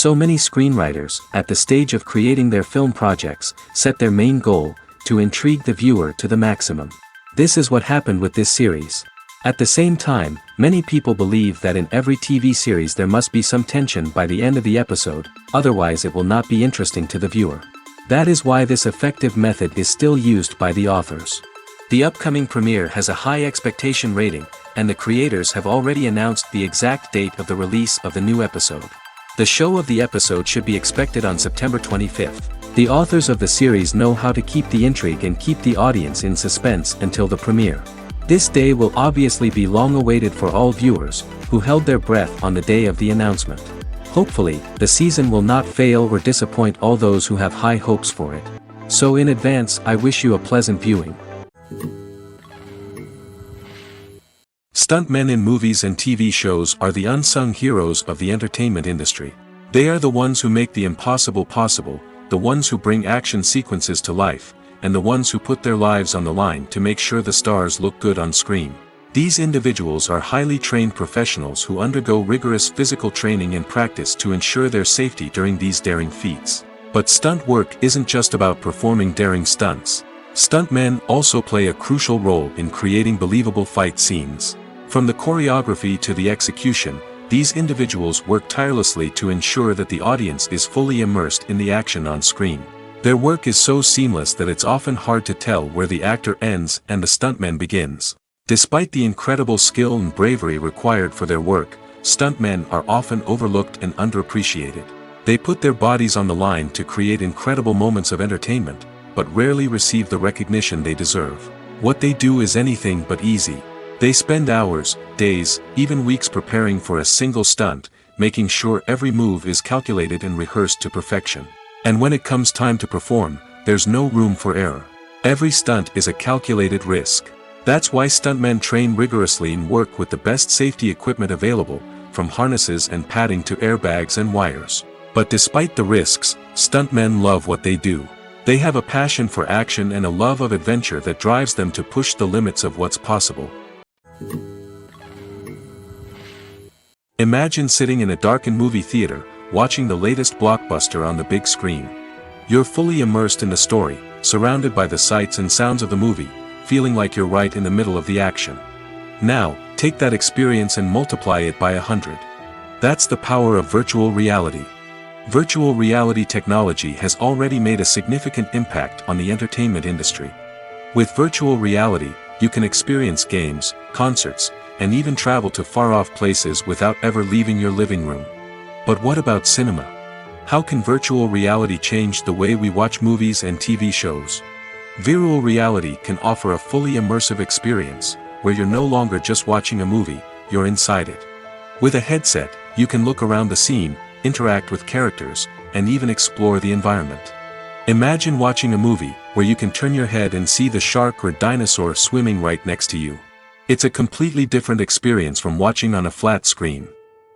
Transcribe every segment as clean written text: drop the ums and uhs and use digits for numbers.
So many screenwriters, at the stage of creating their film projects, set their main goal, to intrigue the viewer to the maximum. This is what happened with this series. At the same time, many people believe that in every TV series there must be some tension by the end of the episode, otherwise it will not be interesting to the viewer. That is why this effective method is still used by the authors. The upcoming premiere has a high expectation rating, and the creators have already announced the exact date of the release of the new episode. The show of the episode should be expected on September 25th. The authors of the series know how to keep the intrigue and keep the audience in suspense until the premiere. This day will obviously be long awaited for all viewers, who held their breath on the day of the announcement. Hopefully, the season will not fail or disappoint all those who have high hopes for it. So in advance, I wish you a pleasant viewing. Stuntmen in movies and TV shows are the unsung heroes of the entertainment industry. They are the ones who make the impossible possible, the ones who bring action sequences to life, and the ones who put their lives on the line to make sure the stars look good on screen. These individuals are highly trained professionals who undergo rigorous physical training and practice to ensure their safety during these daring feats. But stunt work isn't just about performing daring stunts. Stuntmen also play a crucial role in creating believable fight scenes. From the choreography to the execution, these individuals work tirelessly to ensure that the audience is fully immersed in the action on screen. Their work is so seamless that it's often hard to tell where the actor ends and the stuntman begins. Despite the incredible skill and bravery required for their work, stuntmen are often overlooked and underappreciated. They put their bodies on the line to create incredible moments of entertainment, but rarely receive the recognition they deserve. What they do is anything but easy. They spend hours, days, even weeks preparing for a single stunt, making sure every move is calculated and rehearsed to perfection. And when it comes time to perform, there's no room for error. Every stunt is a calculated risk. That's why stuntmen train rigorously and work with the best safety equipment available, from harnesses and padding to airbags and wires. But despite the risks, stuntmen love what they do. They have a passion for action and a love of adventure that drives them to push the limits of what's possible. Imagine sitting in a darkened movie theater, watching the latest blockbuster on the big screen. You're fully immersed in the story, surrounded by the sights and sounds of the movie, feeling like you're right in the middle of the action. Now, take that experience and multiply it by 100. That's the power of virtual reality. Virtual reality technology has already made a significant impact on the entertainment industry. With virtual reality, you can experience games, concerts, and even travel to far-off places without ever leaving your living room. But what about cinema? How can virtual reality change the way we watch movies and TV shows? Virtual reality can offer a fully immersive experience, where you're no longer just watching a movie, you're inside it. With a headset, you can look around the scene, interact with characters, and even explore the environment. Imagine watching a movie, where you can turn your head and see the shark or dinosaur swimming right next to you. It's a completely different experience from watching on a flat screen.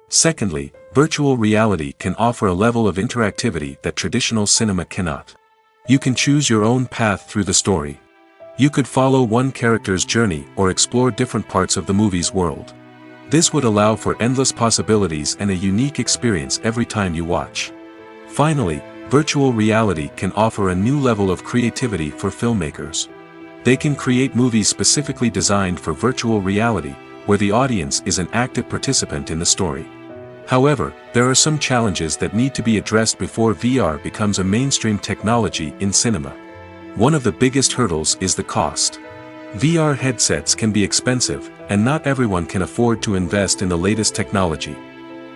Secondly, virtual reality can offer a level of interactivity that traditional cinema cannot. You can choose your own path through the story. You could follow one character's journey or explore different parts of the movie's world. This would allow for endless possibilities and a unique experience every time you watch. Finally, virtual reality can offer a new level of creativity for filmmakers. They can create movies specifically designed for virtual reality, where the audience is an active participant in the story. However, there are some challenges that need to be addressed before VR becomes a mainstream technology in cinema. One of the biggest hurdles is the cost. VR headsets can be expensive, and not everyone can afford to invest in the latest technology.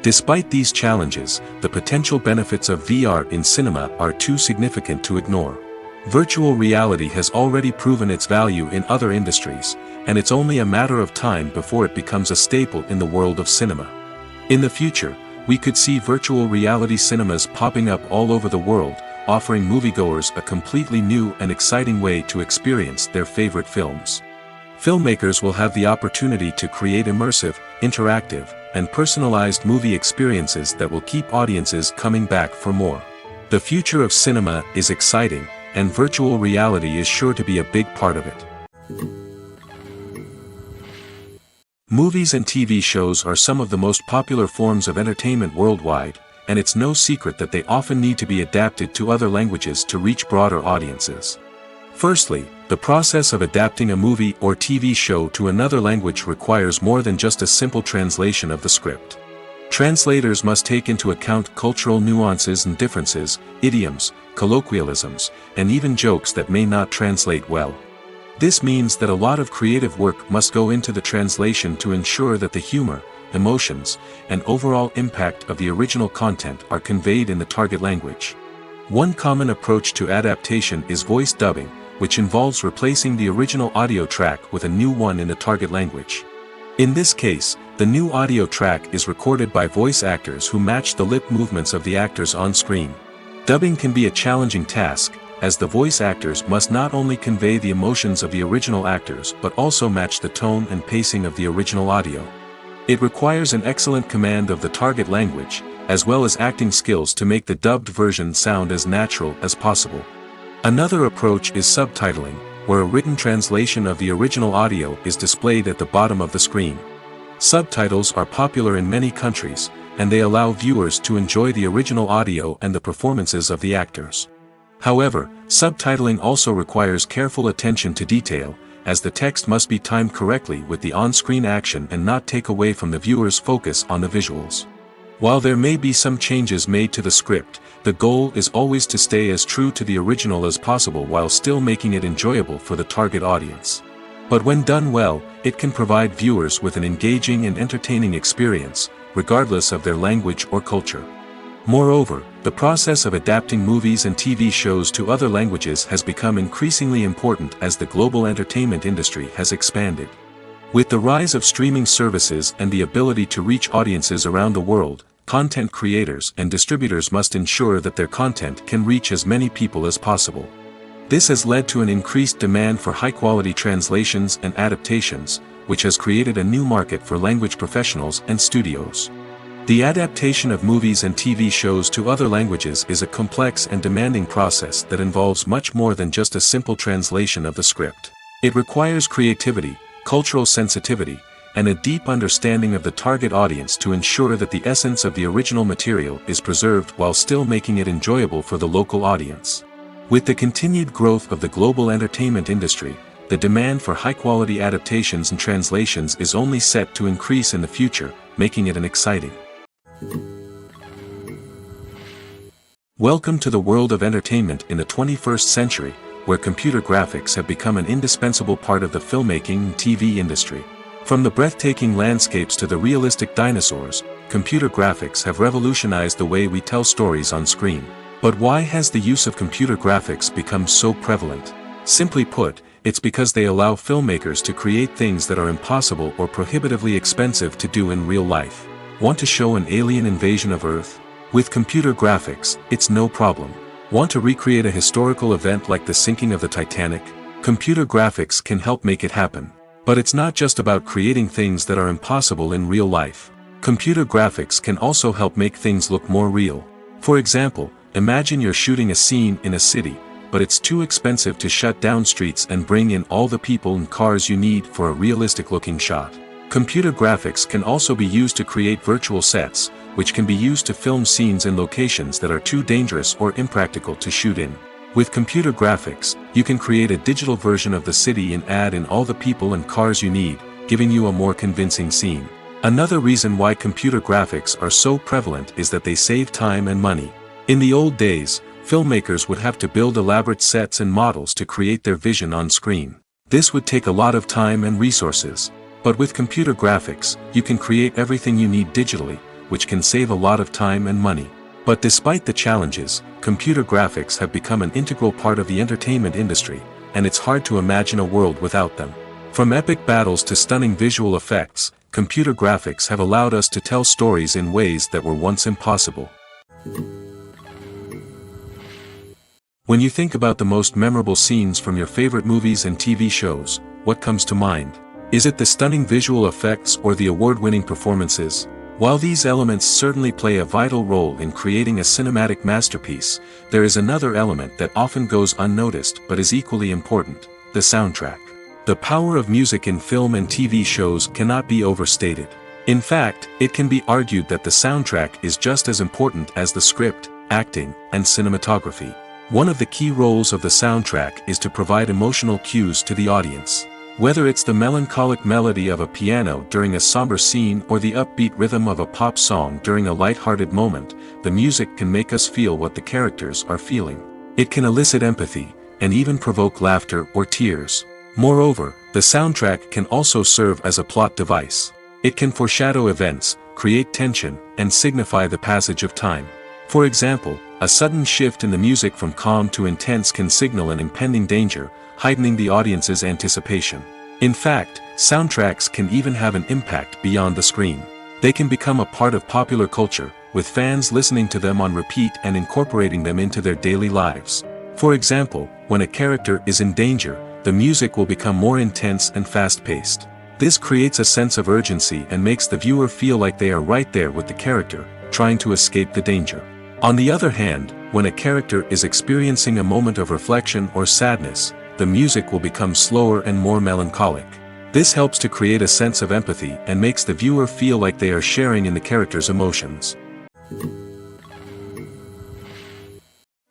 Despite these challenges, the potential benefits of VR in cinema are too significant to ignore. Virtual reality has already proven its value in other industries, and it's only a matter of time before it becomes a staple in the world of cinema. In the future, we could see virtual reality cinemas popping up all over the world, offering moviegoers a completely new and exciting way to experience their favorite films. Filmmakers will have the opportunity to create immersive, interactive, and personalized movie experiences that will keep audiences coming back for more. The future of cinema is exciting, and virtual reality is sure to be a big part of it. Movies and TV shows are some of the most popular forms of entertainment worldwide, and it's no secret that they often need to be adapted to other languages to reach broader audiences. Firstly, the process of adapting a movie or TV show to another language requires more than just a simple translation of the script. Translators must take into account cultural nuances and differences, idioms, colloquialisms, and even jokes that may not translate well. This means that a lot of creative work must go into the translation to ensure that the humor, emotions, and overall impact of the original content are conveyed in the target language. One common approach to adaptation is voice dubbing, which involves replacing the original audio track with a new one in the target language. In this case, the new audio track is recorded by voice actors who match the lip movements of the actors on screen. Dubbing can be a challenging task, as the voice actors must not only convey the emotions of the original actors but also match the tone and pacing of the original audio. It requires an excellent command of the target language, as well as acting skills to make the dubbed version sound as natural as possible. Another approach is subtitling, where a written translation of the original audio is displayed at the bottom of the screen. Subtitles are popular in many countries, and they allow viewers to enjoy the original audio and the performances of the actors. However, subtitling also requires careful attention to detail, as the text must be timed correctly with the on-screen action and not take away from the viewer's focus on the visuals. While there may be some changes made to the script, the goal is always to stay as true to the original as possible while still making it enjoyable for the target audience. But when done well, it can provide viewers with an engaging and entertaining experience, regardless of their language or culture. Moreover, the process of adapting movies and TV shows to other languages has become increasingly important as the global entertainment industry has expanded. With the rise of streaming services and the ability to reach audiences around the world, content creators and distributors must ensure that their content can reach as many people as possible. This has led to an increased demand for high-quality translations and adaptations, which has created a new market for language professionals and studios. The adaptation of movies and TV shows to other languages is a complex and demanding process that involves much more than just a simple translation of the script. It requires creativity, cultural sensitivity, and a deep understanding of the target audience to ensure that the essence of the original material is preserved while still making it enjoyable for the local audience. With the continued growth of the global entertainment industry, the demand for high-quality adaptations and translations is only set to increase in the future, making it exciting. Welcome to the world of entertainment in the 21st century, where computer graphics have become an indispensable part of the filmmaking and TV industry. From the breathtaking landscapes to the realistic dinosaurs, computer graphics have revolutionized the way we tell stories on screen. But why has the use of computer graphics become so prevalent? Simply put, it's because they allow filmmakers to create things that are impossible or prohibitively expensive to do in real life. Want to show an alien invasion of Earth? With computer graphics, it's no problem. Want to recreate a historical event like the sinking of the Titanic? Computer graphics can help make it happen. But it's not just about creating things that are impossible in real life. Computer graphics can also help make things look more real. For example, imagine you're shooting a scene in a city, but it's too expensive to shut down streets and bring in all the people and cars you need for a realistic-looking shot. Computer graphics can also be used to create virtual sets, which can be used to film scenes in locations that are too dangerous or impractical to shoot in. With computer graphics, you can create a digital version of the city and add in all the people and cars you need, giving you a more convincing scene. Another reason why computer graphics are so prevalent is that they save time and money. In the old days, filmmakers would have to build elaborate sets and models to create their vision on screen. This would take a lot of time and resources. But with computer graphics, you can create everything you need digitally, which can save a lot of time and money. But despite the challenges, computer graphics have become an integral part of the entertainment industry, and it's hard to imagine a world without them. From epic battles to stunning visual effects, computer graphics have allowed us to tell stories in ways that were once impossible. When you think about the most memorable scenes from your favorite movies and TV shows, what comes to mind? Is it the stunning visual effects or the award-winning performances? While these elements certainly play a vital role in creating a cinematic masterpiece, there is another element that often goes unnoticed but is equally important: the soundtrack. The power of music in film and TV shows cannot be overstated. In fact, it can be argued that the soundtrack is just as important as the script, acting, and cinematography. One of the key roles of the soundtrack is to provide emotional cues to the audience. Whether it's the melancholic melody of a piano during a somber scene or the upbeat rhythm of a pop song during a light-hearted moment, the music can make us feel what the characters are feeling. It can elicit empathy, and even provoke laughter or tears. Moreover, the soundtrack can also serve as a plot device. It can foreshadow events, create tension, and signify the passage of time. For example, a sudden shift in the music from calm to intense can signal an impending danger, heightening the audience's anticipation. In fact, soundtracks can even have an impact beyond the screen. They can become a part of popular culture, with fans listening to them on repeat and incorporating them into their daily lives. For example, when a character is in danger, the music will become more intense and fast-paced. This creates a sense of urgency and makes the viewer feel like they are right there with the character, trying to escape the danger. On the other hand, when a character is experiencing a moment of reflection or sadness, the music will become slower and more melancholic. This helps to create a sense of empathy and makes the viewer feel like they are sharing in the character's emotions.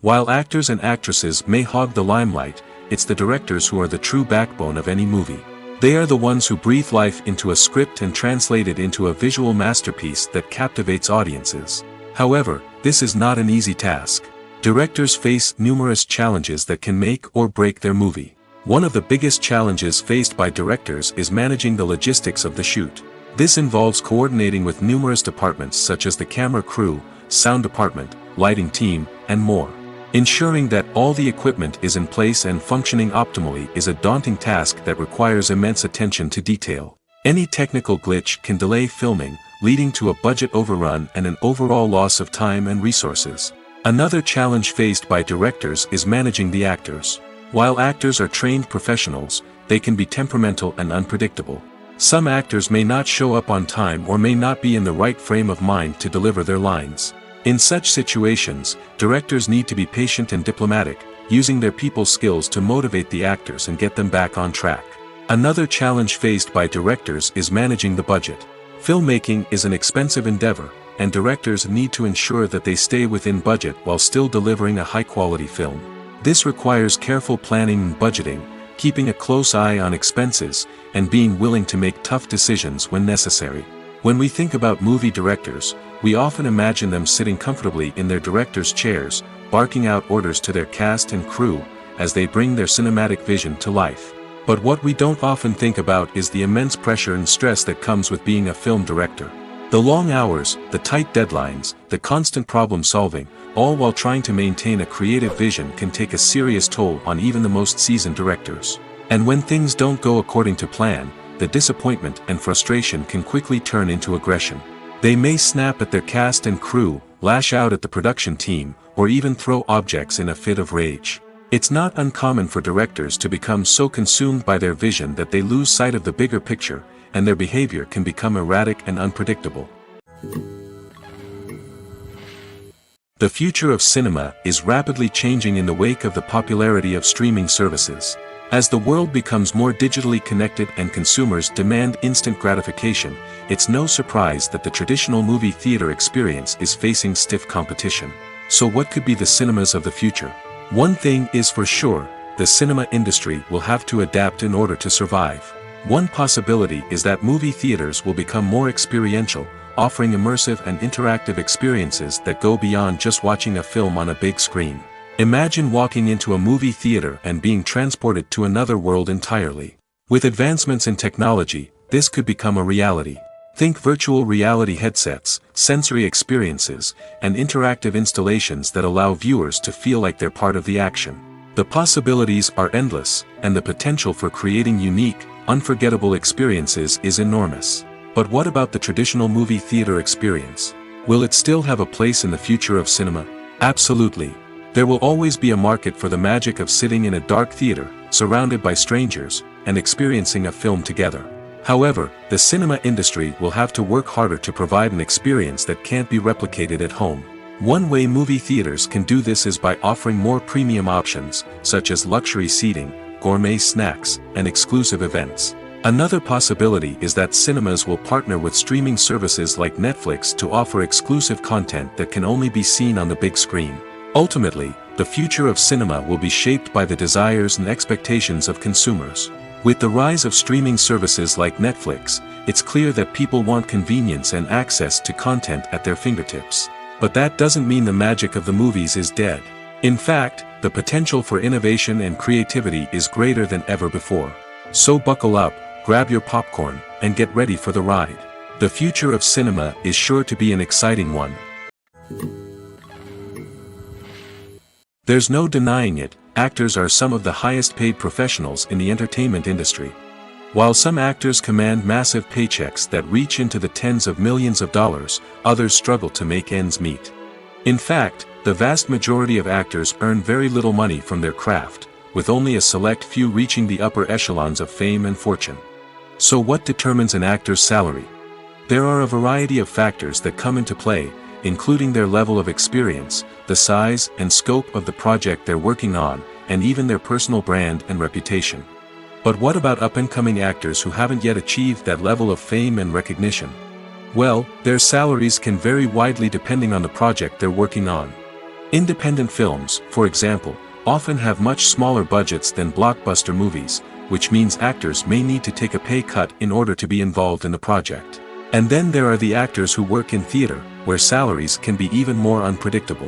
While actors and actresses may hog the limelight, it's the directors who are the true backbone of any movie. They are the ones who breathe life into a script and translate it into a visual masterpiece that captivates audiences. However, this is not an easy task. Directors face numerous challenges that can make or break their movie. One of the biggest challenges faced by directors is managing the logistics of the shoot. This involves coordinating with numerous departments such as the camera crew, sound department, lighting team, and more. Ensuring that all the equipment is in place and functioning optimally is a daunting task that requires immense attention to detail. Any technical glitch can delay filming, leading to a budget overrun and an overall loss of time and resources. Another challenge faced by directors is managing the actors. While actors are trained professionals, they can be temperamental and unpredictable. Some actors may not show up on time or may not be in the right frame of mind to deliver their lines. In such situations, directors need to be patient and diplomatic, using their people skills to motivate the actors and get them back on track. Another challenge faced by directors is managing the budget. Filmmaking is an expensive endeavor, and directors need to ensure that they stay within budget while still delivering a high-quality film. This requires careful planning and budgeting, keeping a close eye on expenses, and being willing to make tough decisions when necessary. When we think about movie directors, we often imagine them sitting comfortably in their director's chairs, barking out orders to their cast and crew, as they bring their cinematic vision to life. But what we don't often think about is the immense pressure and stress that comes with being a film director. The long hours, the tight deadlines, the constant problem solving, all while trying to maintain a creative vision can take a serious toll on even the most seasoned directors. And when things don't go according to plan, the disappointment and frustration can quickly turn into aggression. They may snap at their cast and crew, lash out at the production team, or even throw objects in a fit of rage. It's not uncommon for directors to become so consumed by their vision that they lose sight of the bigger picture, and their behavior can become erratic and unpredictable. The future of cinema is rapidly changing in the wake of the popularity of streaming services. As the world becomes more digitally connected and consumers demand instant gratification, it's no surprise that the traditional movie theater experience is facing stiff competition. So what could be the cinemas of the future? One thing is for sure, the cinema industry will have to adapt in order to survive. One possibility is that movie theaters will become more experiential, offering immersive and interactive experiences that go beyond just watching a film on a big screen. Imagine walking into a movie theater and being transported to another world entirely. With advancements in technology, this could become a reality. Think virtual reality headsets, sensory experiences, and interactive installations that allow viewers to feel like they're part of the action. The possibilities are endless, and the potential for creating unique, unforgettable experiences is enormous. But what about the traditional movie theater experience? Will it still have a place in the future of cinema? Absolutely. There will always be a market for the magic of sitting in a dark theater, surrounded by strangers, and experiencing a film together. However, the cinema industry will have to work harder to provide an experience that can't be replicated at home. One way movie theaters can do this is by offering more premium options, such as luxury seating, gourmet snacks, and exclusive events. Another possibility is that cinemas will partner with streaming services like Netflix to offer exclusive content that can only be seen on the big screen. Ultimately, the future of cinema will be shaped by the desires and expectations of consumers. With the rise of streaming services like Netflix, it's clear that people want convenience and access to content at their fingertips. But that doesn't mean the magic of the movies is dead. In fact, the potential for innovation and creativity is greater than ever before. So buckle up, grab your popcorn, and get ready for the ride. The future of cinema is sure to be an exciting one. There's no denying it, actors are some of the highest paid professionals in the entertainment industry. While some actors command massive paychecks that reach into the tens of millions of dollars, others struggle to make ends meet. In fact, the vast majority of actors earn very little money from their craft, with only a select few reaching the upper echelons of fame and fortune. So what determines an actor's salary? There are a variety of factors that come into play, including their level of experience, the size and scope of the project they're working on, and even their personal brand and reputation. But what about up-and-coming actors who haven't yet achieved that level of fame and recognition? Well, their salaries can vary widely depending on the project they're working on. Independent films, for example, often have much smaller budgets than blockbuster movies, which means actors may need to take a pay cut in order to be involved in the project. And then there are the actors who work in theater, where salaries can be even more unpredictable.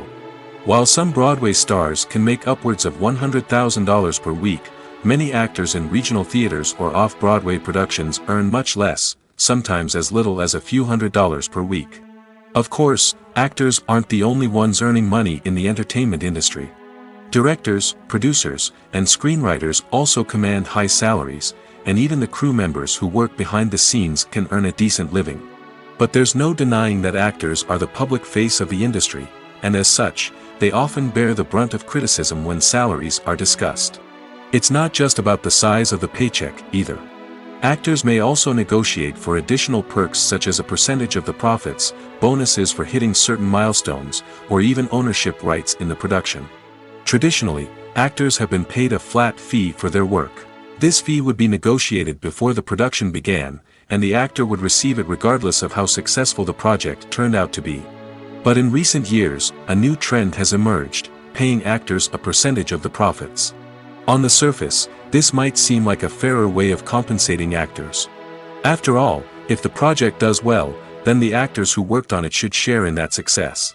While some Broadway stars can make upwards of $100,000 per week, many actors in regional theaters or off-Broadway productions earn much less, sometimes as little as a few $100s per week. Of course, actors aren't the only ones earning money in the entertainment industry. Directors, producers, and screenwriters also command high salaries, and even the crew members who work behind the scenes can earn a decent living. But there's no denying that actors are the public face of the industry, and as such, they often bear the brunt of criticism when salaries are discussed. It's not just about the size of the paycheck, either. Actors may also negotiate for additional perks such as a percentage of the profits, bonuses for hitting certain milestones, or even ownership rights in the production. Traditionally, actors have been paid a flat fee for their work. This fee would be negotiated before the production began, and the actor would receive it regardless of how successful the project turned out to be. But in recent years, a new trend has emerged, paying actors a percentage of the profits. On the surface, this might seem like a fairer way of compensating actors. After all, if the project does well, then the actors who worked on it should share in that success.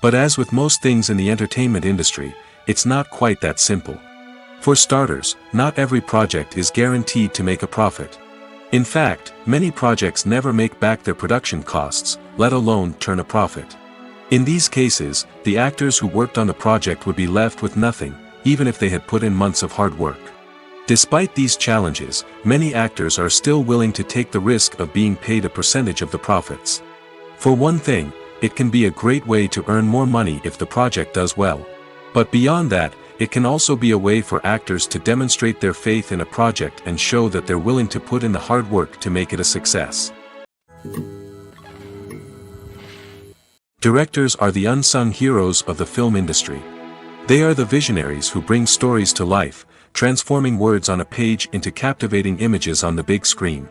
But as with most things in the entertainment industry, it's not quite that simple. For starters, not every project is guaranteed to make a profit. In fact, many projects never make back their production costs, let alone turn a profit. In these cases, the actors who worked on the project would be left with nothing, even if they had put in months of hard work. Despite these challenges, many actors are still willing to take the risk of being paid a percentage of the profits. For one thing, it can be a great way to earn more money if the project does well. But beyond that, it can also be a way for actors to demonstrate their faith in a project and show that they're willing to put in the hard work to make it a success. Directors are the unsung heroes of the film industry. They are the visionaries who bring stories to life, transforming words on a page into captivating images on the big screen.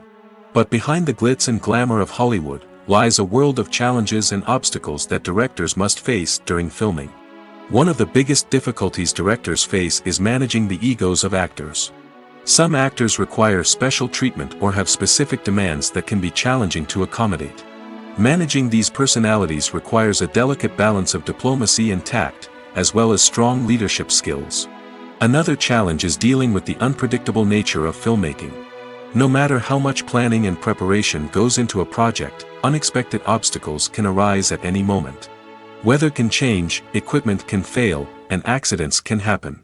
But behind the glitz and glamour of Hollywood, lies a world of challenges and obstacles that directors must face during filming. One of the biggest difficulties directors face is managing the egos of actors. Some actors require special treatment or have specific demands that can be challenging to accommodate. Managing these personalities requires a delicate balance of diplomacy and tact, as well as strong leadership skills. Another challenge is dealing with the unpredictable nature of filmmaking. No matter how much planning and preparation goes into a project, unexpected obstacles can arise at any moment. Weather can change, equipment can fail, and accidents can happen.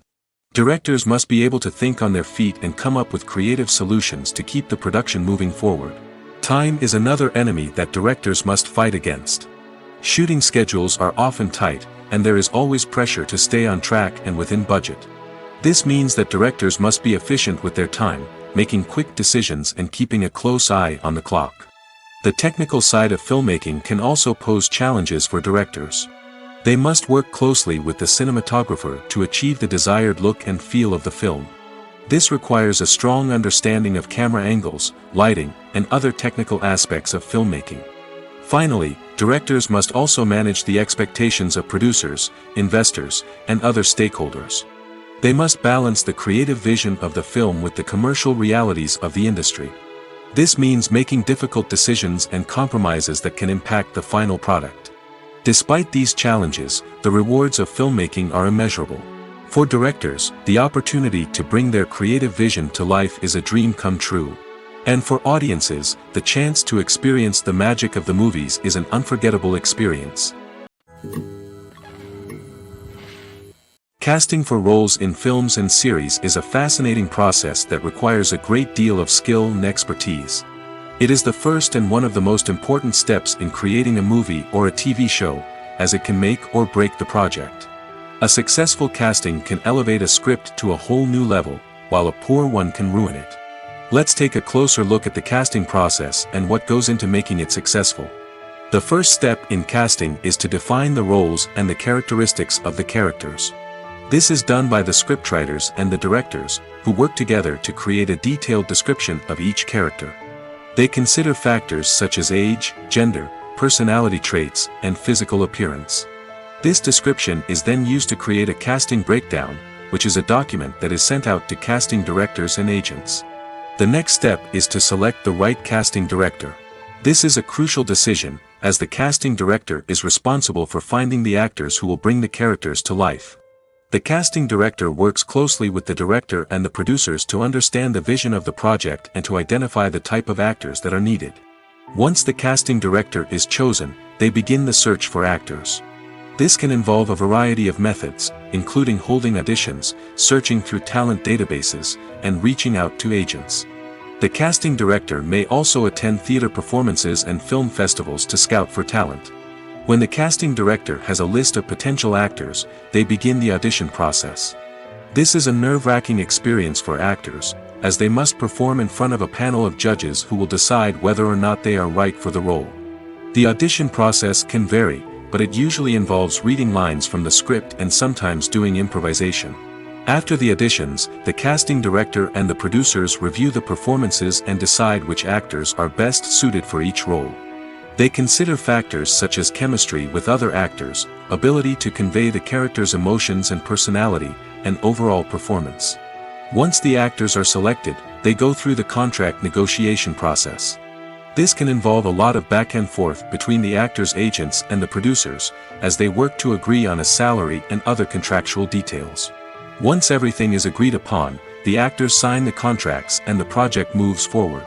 Directors must be able to think on their feet and come up with creative solutions to keep the production moving forward. Time is another enemy that directors must fight against. Shooting schedules are often tight, and there is always pressure to stay on track and within budget. This means that directors must be efficient with their time, making quick decisions and keeping a close eye on the clock. The technical side of filmmaking can also pose challenges for directors. They must work closely with the cinematographer to achieve the desired look and feel of the film. This requires a strong understanding of camera angles, lighting, and other technical aspects of filmmaking. Finally, directors must also manage the expectations of producers, investors, and other stakeholders. They must balance the creative vision of the film with the commercial realities of the industry. This means making difficult decisions and compromises that can impact the final product. Despite these challenges, the rewards of filmmaking are immeasurable. For directors, the opportunity to bring their creative vision to life is a dream come true. And for audiences, the chance to experience the magic of the movies is an unforgettable experience. Casting for roles in films and series is a fascinating process that requires a great deal of skill and expertise. It is the first and one of the most important steps in creating a movie or a TV show, as it can make or break the project. A successful casting can elevate a script to a whole new level, while a poor one can ruin it. Let's take a closer look at the casting process and what goes into making it successful. The first step in casting is to define the roles and the characteristics of the characters. This is done by the scriptwriters and the directors, who work together to create a detailed description of each character. They consider factors such as age, gender, personality traits, and physical appearance. This description is then used to create a casting breakdown, which is a document that is sent out to casting directors and agents. The next step is to select the right casting director. This is a crucial decision, as the casting director is responsible for finding the actors who will bring the characters to life. The casting director works closely with the director and the producers to understand the vision of the project and to identify the type of actors that are needed. Once the casting director is chosen, they begin the search for actors. This can involve a variety of methods, including holding auditions, searching through talent databases, and reaching out to agents. The casting director may also attend theater performances and film festivals to scout for talent. When the casting director has a list of potential actors, they begin the audition process. This is a nerve-wracking experience for actors, as they must perform in front of a panel of judges who will decide whether or not they are right for the role. The audition process can vary, but it usually involves reading lines from the script and sometimes doing improvisation. After the auditions, the casting director and the producers review the performances and decide which actors are best suited for each role. They consider factors such as chemistry with other actors, ability to convey the character's emotions and personality, and overall performance. Once the actors are selected, they go through the contract negotiation process. This can involve a lot of back and forth between the actors' agents and the producers, as they work to agree on a salary and other contractual details. Once everything is agreed upon, the actors sign the contracts and the project moves forward.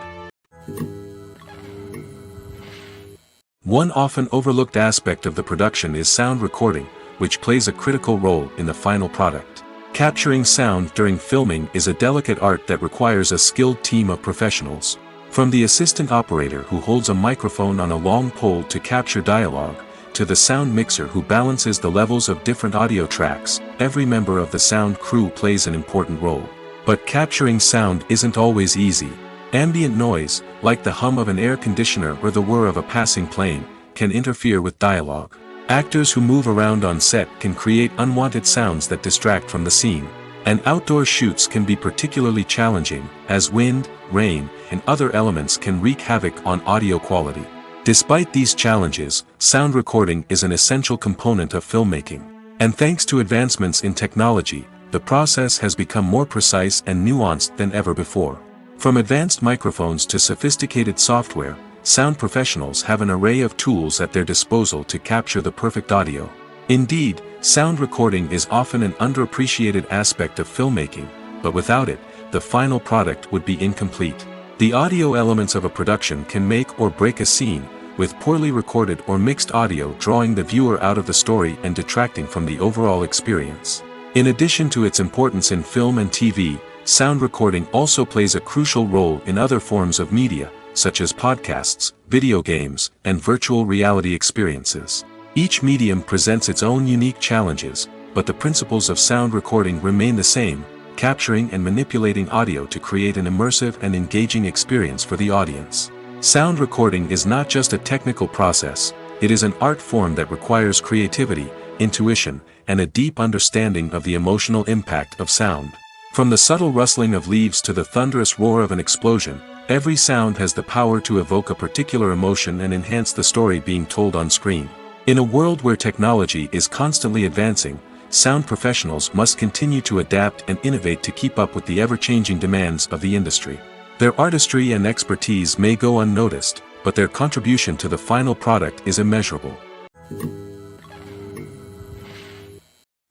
One often overlooked aspect of the production is sound recording, which plays a critical role in the final product. Capturing sound during filming is a delicate art that requires a skilled team of professionals. From the assistant operator who holds a microphone on a long pole to capture dialogue, to the sound mixer who balances the levels of different audio tracks, every member of the sound crew plays an important role. But capturing sound isn't always easy. Ambient noise, like the hum of an air conditioner or the whir of a passing plane, can interfere with dialogue. Actors who move around on set can create unwanted sounds that distract from the scene. And outdoor shoots can be particularly challenging, as wind, rain, and other elements can wreak havoc on audio quality. Despite these challenges, sound recording is an essential component of filmmaking. And thanks to advancements in technology, the process has become more precise and nuanced than ever before. From advanced microphones to sophisticated software, sound professionals have an array of tools at their disposal to capture the perfect audio. Indeed, sound recording is often an underappreciated aspect of filmmaking, but without it, the final product would be incomplete. The audio elements of a production can make or break a scene, with poorly recorded or mixed audio drawing the viewer out of the story and detracting from the overall experience. In addition to its importance in film and TV, sound recording also plays a crucial role in other forms of media, such as podcasts, video games, and virtual reality experiences. Each medium presents its own unique challenges, but the principles of sound recording remain the same, capturing and manipulating audio to create an immersive and engaging experience for the audience. Sound recording is not just a technical process, it is an art form that requires creativity, intuition, and a deep understanding of the emotional impact of sound. From the subtle rustling of leaves to the thunderous roar of an explosion, Every sound has the power to evoke a particular emotion and enhance the story being told on screen. In a world where technology is constantly advancing, sound professionals must continue to adapt and innovate to keep up with the ever-changing demands of the industry. Their artistry and expertise may go unnoticed, but their contribution to the final product is immeasurable.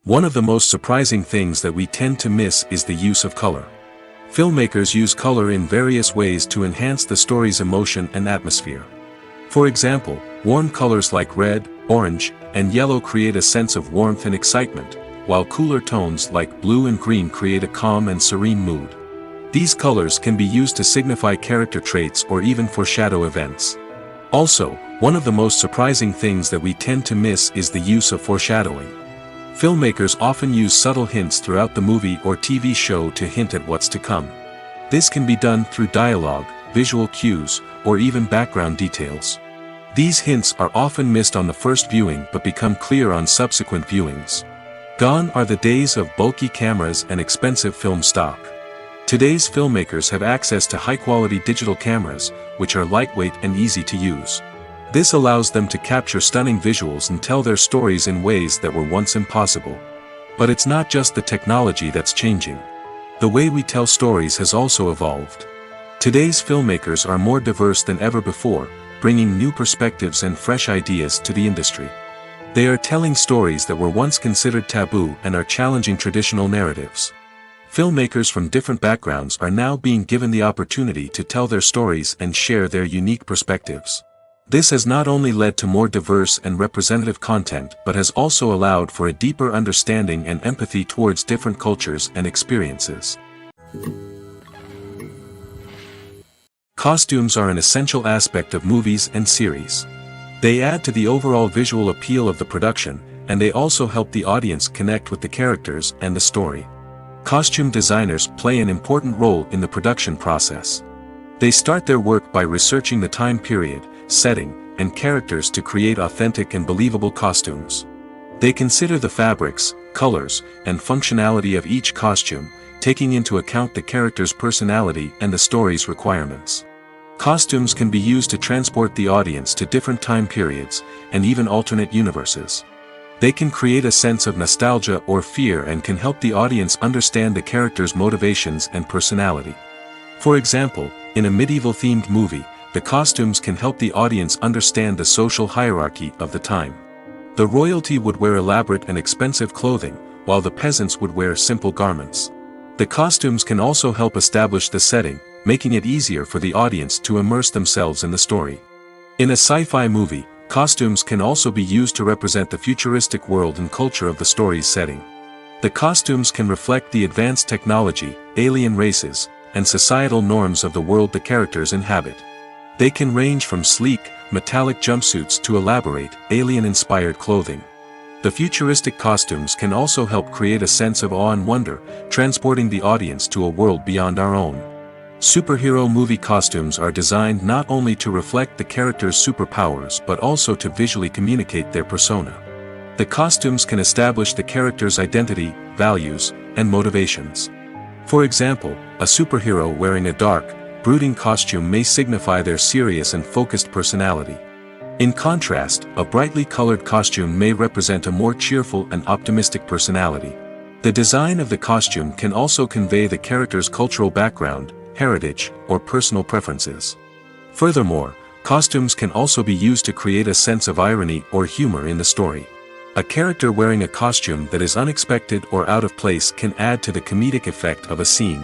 One of the most surprising things that we tend to miss is the use of color. Filmmakers use color in various ways to enhance the story's emotion and atmosphere. For example, warm colors like red, orange, and yellow create a sense of warmth and excitement, while cooler tones like blue and green create a calm and serene mood. These colors can be used to signify character traits or even foreshadow events. Also, one of the most surprising things that we tend to miss is the use of foreshadowing. Filmmakers often use subtle hints throughout the movie or TV show to hint at what's to come. This can be done through dialogue, visual cues, or even background details. These hints are often missed on the first viewing but become clear on subsequent viewings. Gone are the days of bulky cameras and expensive film stock. Today's filmmakers have access to high-quality digital cameras, which are lightweight and easy to use. This allows them to capture stunning visuals and tell their stories in ways that were once impossible. But it's not just the technology that's changing. The way we tell stories has also evolved. Today's filmmakers are more diverse than ever before, bringing new perspectives and fresh ideas to the industry. They are telling stories that were once considered taboo and are challenging traditional narratives. Filmmakers from different backgrounds are now being given the opportunity to tell their stories and share their unique perspectives. This has not only led to more diverse and representative content but has also allowed for a deeper understanding and empathy towards different cultures and experiences. Costumes are an essential aspect of movies and series. They add to the overall visual appeal of the production, and they also help the audience connect with the characters and the story. Costume designers play an important role in the production process. They start their work by researching the time period, setting, and characters to create authentic and believable costumes. They consider the fabrics, colors, and functionality of each costume, taking into account the character's personality and the story's requirements. Costumes can be used to transport the audience to different time periods, and even alternate universes. They can create a sense of nostalgia or fear and can help the audience understand the character's motivations and personality. For example, in a medieval-themed movie, the costumes can help the audience understand the social hierarchy of the time. The royalty would wear elaborate and expensive clothing, while the peasants would wear simple garments. The costumes can also help establish the setting, making it easier for the audience to immerse themselves in the story. In a sci-fi movie, costumes can also be used to represent the futuristic world and culture of the story's setting. The costumes can reflect the advanced technology, alien races, and societal norms of the world the characters inhabit. They can range from sleek, metallic jumpsuits to elaborate, alien-inspired clothing. The futuristic costumes can also help create a sense of awe and wonder, transporting the audience to a world beyond our own. Superhero movie costumes are designed not only to reflect the character's superpowers but also to visually communicate their persona. The costumes can establish the character's identity, values, and motivations. For example, a superhero wearing a dark, brooding costume may signify their serious and focused personality. In contrast, a brightly colored costume may represent a more cheerful and optimistic personality. The design of the costume can also convey the character's cultural background, heritage, or personal preferences. Furthermore, costumes can also be used to create a sense of irony or humor in the story. A character wearing a costume that is unexpected or out of place can add to the comedic effect of a scene.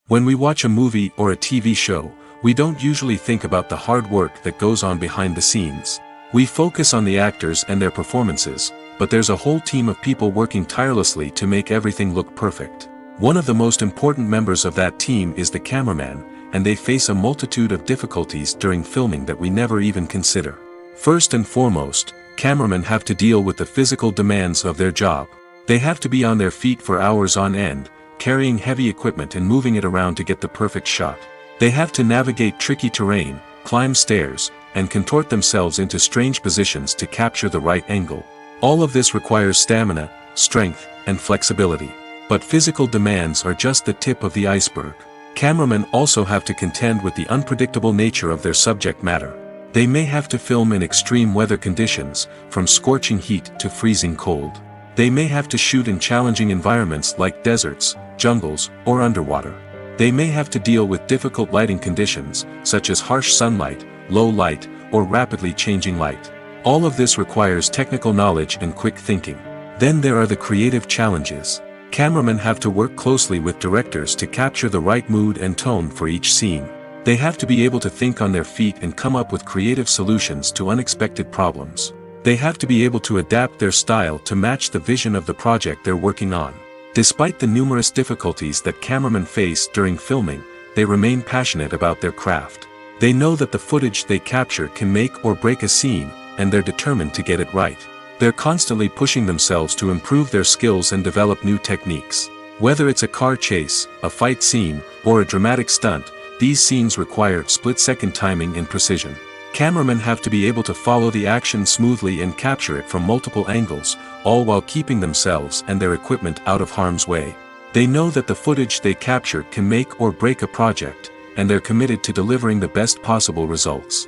When we watch a movie or a TV show, we don't usually think about the hard work that goes on behind the scenes. We focus on the actors and their performances, but there's a whole team of people working tirelessly to make everything look perfect. One of the most important members of that team is the cameraman, and they face a multitude of difficulties during filming that we never even consider. First and foremost, cameramen have to deal with the physical demands of their job. They have to be on their feet for hours on end, carrying heavy equipment and moving it around to get the perfect shot. They have to navigate tricky terrain, climb stairs, and contort themselves into strange positions to capture the right angle. All of this requires stamina, strength, and flexibility. But physical demands are just the tip of the iceberg. Cameramen also have to contend with the unpredictable nature of their subject matter. They may have to film in extreme weather conditions, from scorching heat to freezing cold. They may have to shoot in challenging environments like deserts, jungles, or underwater. They may have to deal with difficult lighting conditions, such as harsh sunlight, low light, or rapidly changing light. All of this requires technical knowledge and quick thinking. Then there are the creative challenges. Cameramen have to work closely with directors to capture the right mood and tone for each scene. They have to be able to think on their feet and come up with creative solutions to unexpected problems. They have to be able to adapt their style to match the vision of the project they're working on. Despite the numerous difficulties that cameramen face during filming, they remain passionate about their craft. They know that the footage they capture can make or break a scene, and they're determined to get it right. They're constantly pushing themselves to improve their skills and develop new techniques. Whether it's a car chase, a fight scene, or a dramatic stunt, these scenes require split-second timing and precision. Cameramen have to be able to follow the action smoothly and capture it from multiple angles, all while keeping themselves and their equipment out of harm's way. They know that the footage they capture can make or break a project, and they're committed to delivering the best possible results.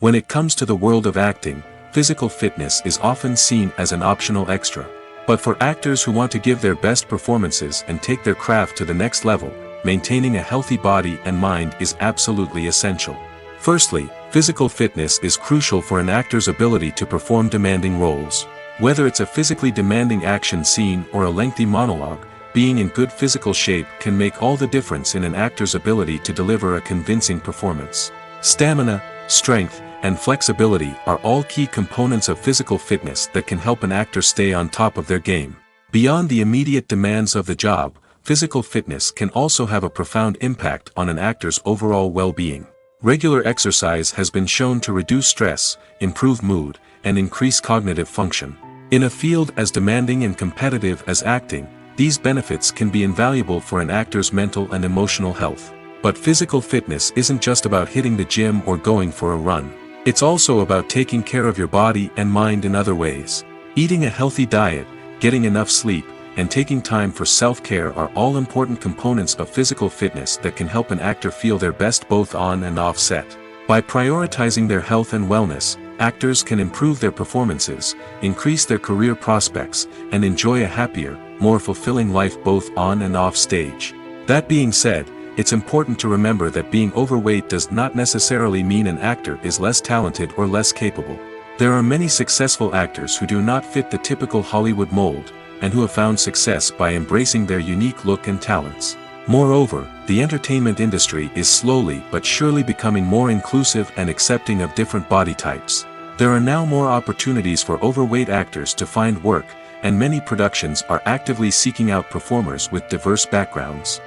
When it comes to the world of acting, physical fitness is often seen as an optional extra. But for actors who want to give their best performances and take their craft to the next level, maintaining a healthy body and mind is absolutely essential. Firstly, physical fitness is crucial for an actor's ability to perform demanding roles. Whether it's a physically demanding action scene or a lengthy monologue, being in good physical shape can make all the difference in an actor's ability to deliver a convincing performance. Stamina, strength, and flexibility are all key components of physical fitness that can help an actor stay on top of their game. Beyond the immediate demands of the job, physical fitness can also have a profound impact on an actor's overall well-being. Regular exercise has been shown to reduce stress, improve mood, and increase cognitive function. In a field as demanding and competitive as acting, these benefits can be invaluable for an actor's mental and emotional health. But physical fitness isn't just about hitting the gym or going for a run. It's also about taking care of your body and mind in other ways. Eating a healthy diet, getting enough sleep, and taking time for self-care are all important components of physical fitness that can help an actor feel their best both on and off set. By prioritizing their health and wellness, actors can improve their performances, increase their career prospects, and enjoy a happier, more fulfilling life both on and off stage. That being said, it's important to remember that being overweight does not necessarily mean an actor is less talented or less capable. There are many successful actors who do not fit the typical Hollywood mold, and who have found success by embracing their unique look and talents. Moreover, the entertainment industry is slowly but surely becoming more inclusive and accepting of different body types. There are now more opportunities for overweight actors to find work, and many productions are actively seeking out performers with diverse backgrounds.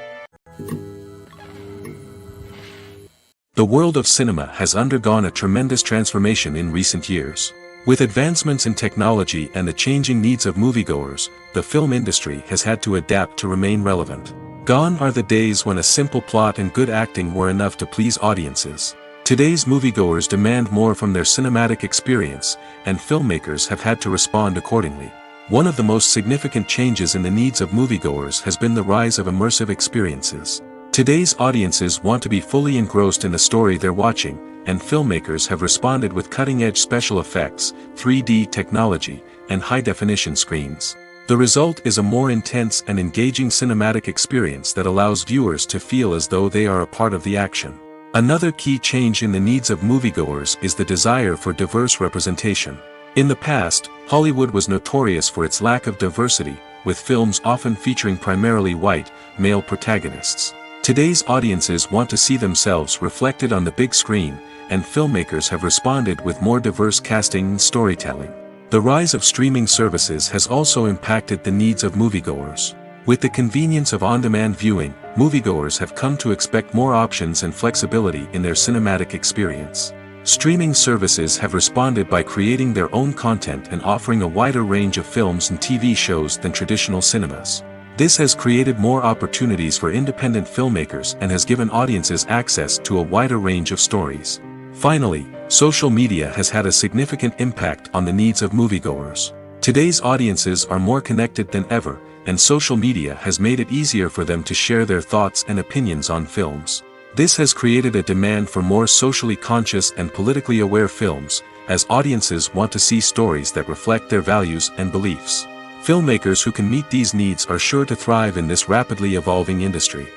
The world of cinema has undergone a tremendous transformation in recent years. With advancements in technology and the changing needs of moviegoers, the film industry has had to adapt to remain relevant. Gone are the days when a simple plot and good acting were enough to please audiences. Today's moviegoers demand more from their cinematic experience, and filmmakers have had to respond accordingly. One of the most significant changes in the needs of moviegoers has been the rise of immersive experiences. Today's audiences want to be fully engrossed in the story they're watching, and filmmakers have responded with cutting-edge special effects, 3D technology, and high-definition screens. The result is a more intense and engaging cinematic experience that allows viewers to feel as though they are a part of the action. Another key change in the needs of moviegoers is the desire for diverse representation. In the past, Hollywood was notorious for its lack of diversity, with films often featuring primarily white, male protagonists. Today's audiences want to see themselves reflected on the big screen, and filmmakers have responded with more diverse casting and storytelling. The rise of streaming services has also impacted the needs of moviegoers. With the convenience of on-demand viewing, moviegoers have come to expect more options and flexibility in their cinematic experience. Streaming services have responded by creating their own content and offering a wider range of films and TV shows than traditional cinemas. This has created more opportunities for independent filmmakers and has given audiences access to a wider range of stories. Finally, social media has had a significant impact on the needs of moviegoers. Today's audiences are more connected than ever, and social media has made it easier for them to share their thoughts and opinions on films. This has created a demand for more socially conscious and politically aware films, as audiences want to see stories that reflect their values and beliefs. Filmmakers who can meet these needs are sure to thrive in this rapidly evolving industry.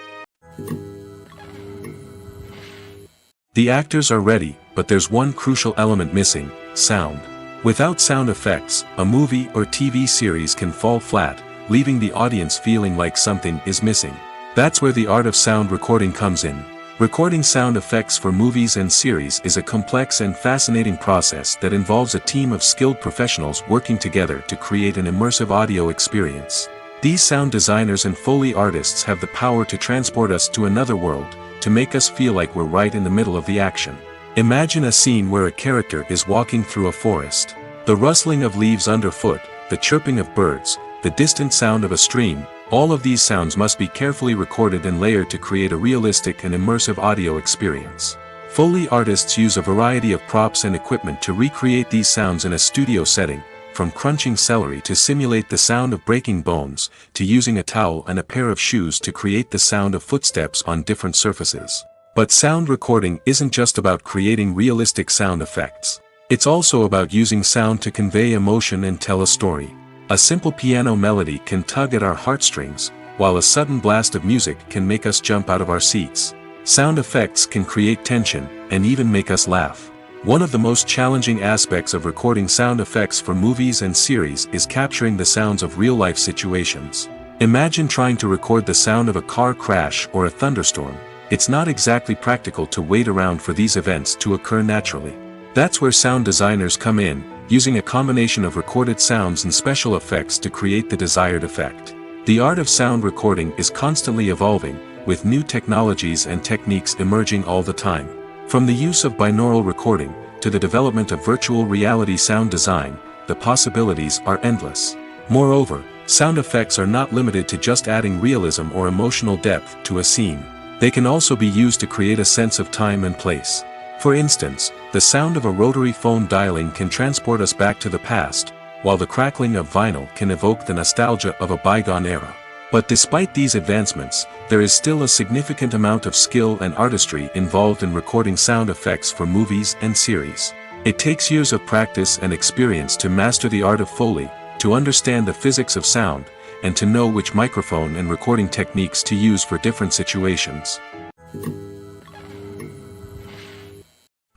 The actors are ready, but there's one crucial element missing: sound. Without sound effects, a movie or TV series can fall flat, leaving the audience feeling like something is missing. That's where the art of sound recording comes in. Recording sound effects for movies and series is a complex and fascinating process that involves a team of skilled professionals working together to create an immersive audio experience. These sound designers and Foley artists have the power to transport us to another world, to make us feel like we're right in the middle of the action. Imagine a scene where a character is walking through a forest. The rustling of leaves underfoot, the chirping of birds, the distant sound of a stream, all of these sounds must be carefully recorded and layered to create a realistic and immersive audio experience. Foley artists use a variety of props and equipment to recreate these sounds in a studio setting, from crunching celery to simulate the sound of breaking bones, to using a towel and a pair of shoes to create the sound of footsteps on different surfaces. But sound recording isn't just about creating realistic sound effects. It's also about using sound to convey emotion and tell a story. A simple piano melody can tug at our heartstrings, while a sudden blast of music can make us jump out of our seats. Sound effects can create tension, and even make us laugh. One of the most challenging aspects of recording sound effects for movies and series is capturing the sounds of real-life situations. Imagine trying to record the sound of a car crash or a thunderstorm. It's not exactly practical to wait around for these events to occur naturally. That's where sound designers come in, using a combination of recorded sounds and special effects to create the desired effect. The art of sound recording is constantly evolving, with new technologies and techniques emerging all the time. From the use of binaural recording, to the development of virtual reality sound design, the possibilities are endless. Moreover, sound effects are not limited to just adding realism or emotional depth to a scene. They can also be used to create a sense of time and place. For instance, the sound of a rotary phone dialing can transport us back to the past, while the crackling of vinyl can evoke the nostalgia of a bygone era. But despite these advancements, there is still a significant amount of skill and artistry involved in recording sound effects for movies and series. It takes years of practice and experience to master the art of Foley, to understand the physics of sound, and to know which microphone and recording techniques to use for different situations.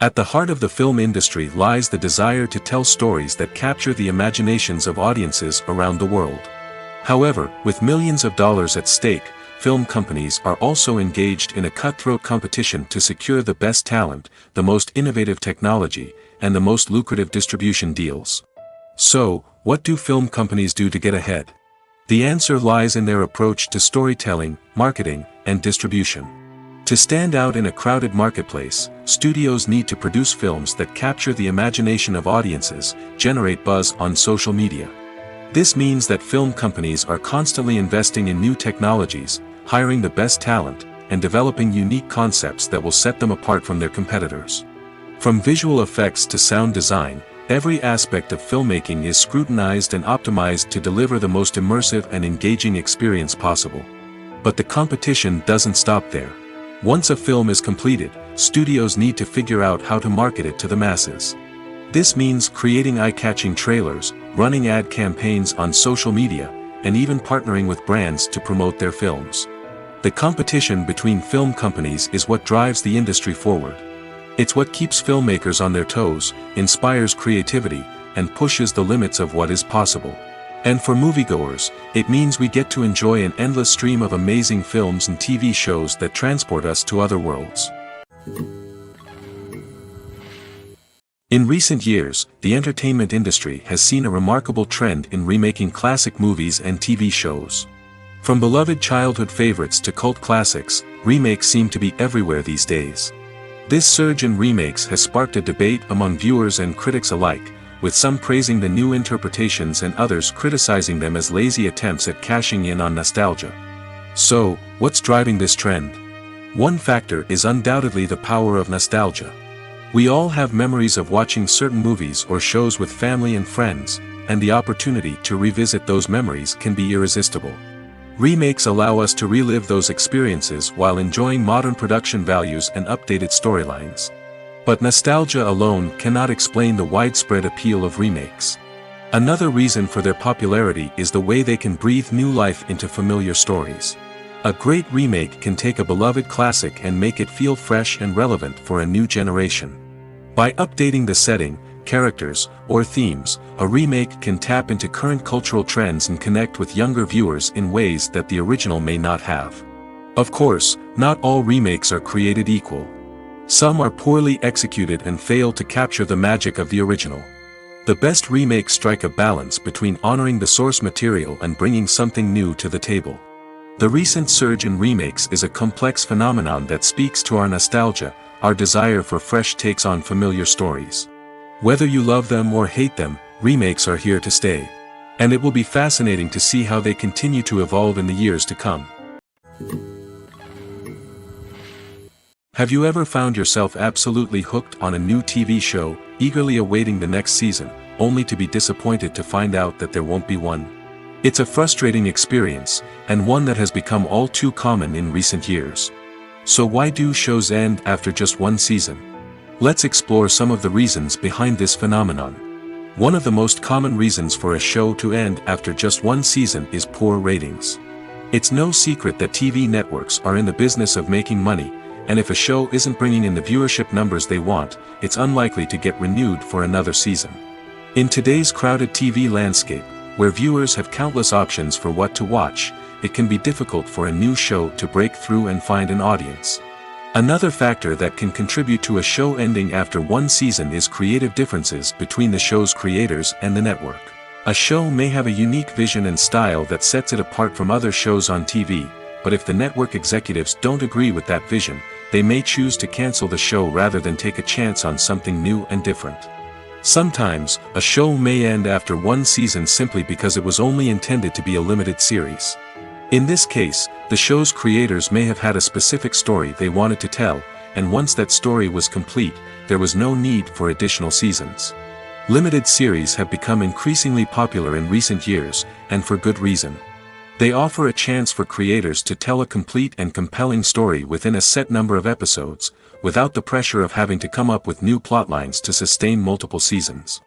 At the heart of the film industry lies the desire to tell stories that capture the imaginations of audiences around the world. However, with millions of dollars at stake, film companies are also engaged in a cutthroat competition to secure the best talent, the most innovative technology, and the most lucrative distribution deals. So, what do film companies do to get ahead? The answer lies in their approach to storytelling, marketing, and distribution. To stand out in a crowded marketplace, studios need to produce films that capture the imagination of audiences, generate buzz on social media. This means that film companies are constantly investing in new technologies, hiring the best talent, and developing unique concepts that will set them apart from their competitors. From visual effects to sound design, every aspect of filmmaking is scrutinized and optimized to deliver the most immersive and engaging experience possible. But the competition doesn't stop there. Once a film is completed, studios need to figure out how to market it to the masses. This means creating eye-catching trailers, running ad campaigns on social media, and even partnering with brands to promote their films. The competition between film companies is what drives the industry forward. It's what keeps filmmakers on their toes, inspires creativity, and pushes the limits of what is possible. And for moviegoers, it means we get to enjoy an endless stream of amazing films and TV shows that transport us to other worlds. In recent years, the entertainment industry has seen a remarkable trend in remaking classic movies and TV shows. From beloved childhood favorites to cult classics, remakes seem to be everywhere these days. This surge in remakes has sparked a debate among viewers and critics alike, with some praising the new interpretations and others criticizing them as lazy attempts at cashing in on nostalgia. So, what's driving this trend? One factor is undoubtedly the power of nostalgia. We all have memories of watching certain movies or shows with family and friends, and the opportunity to revisit those memories can be irresistible. Remakes allow us to relive those experiences while enjoying modern production values and updated storylines. But nostalgia alone cannot explain the widespread appeal of remakes. Another reason for their popularity is the way they can breathe new life into familiar stories. A great remake can take a beloved classic and make it feel fresh and relevant for a new generation. By updating the setting, characters, or themes, a remake can tap into current cultural trends and connect with younger viewers in ways that the original may not have. Of course, not all remakes are created equal. Some are poorly executed and fail to capture the magic of the original. The best remakes strike a balance between honoring the source material and bringing something new to the table. The recent surge in remakes is a complex phenomenon that speaks to our nostalgia, our desire for fresh takes on familiar stories. Whether you love them or hate them, remakes are here to stay. And it will be fascinating to see how they continue to evolve in the years to come. Have you ever found yourself absolutely hooked on a new TV show, eagerly awaiting the next season, only to be disappointed to find out that there won't be one? It's a frustrating experience, and one that has become all too common in recent years. So why do shows end after just one season? Let's explore some of the reasons behind this phenomenon. One of the most common reasons for a show to end after just one season is poor ratings. It's no secret that TV networks are in the business of making money, and if a show isn't bringing in the viewership numbers they want, it's unlikely to get renewed for another season. In today's crowded TV landscape, where viewers have countless options for what to watch, it can be difficult for a new show to break through and find an audience. Another factor that can contribute to a show ending after one season is creative differences between the show's creators and the network. A show may have a unique vision and style that sets it apart from other shows on TV, but if the network executives don't agree with that vision, they may choose to cancel the show rather than take a chance on something new and different. Sometimes, a show may end after one season simply because it was only intended to be a limited series. In this case, the show's creators may have had a specific story they wanted to tell, and once that story was complete, there was no need for additional seasons. Limited series have become increasingly popular in recent years, and for good reason. They offer a chance for creators to tell a complete and compelling story within a set number of episodes, without the pressure of having to come up with new plotlines to sustain multiple seasons.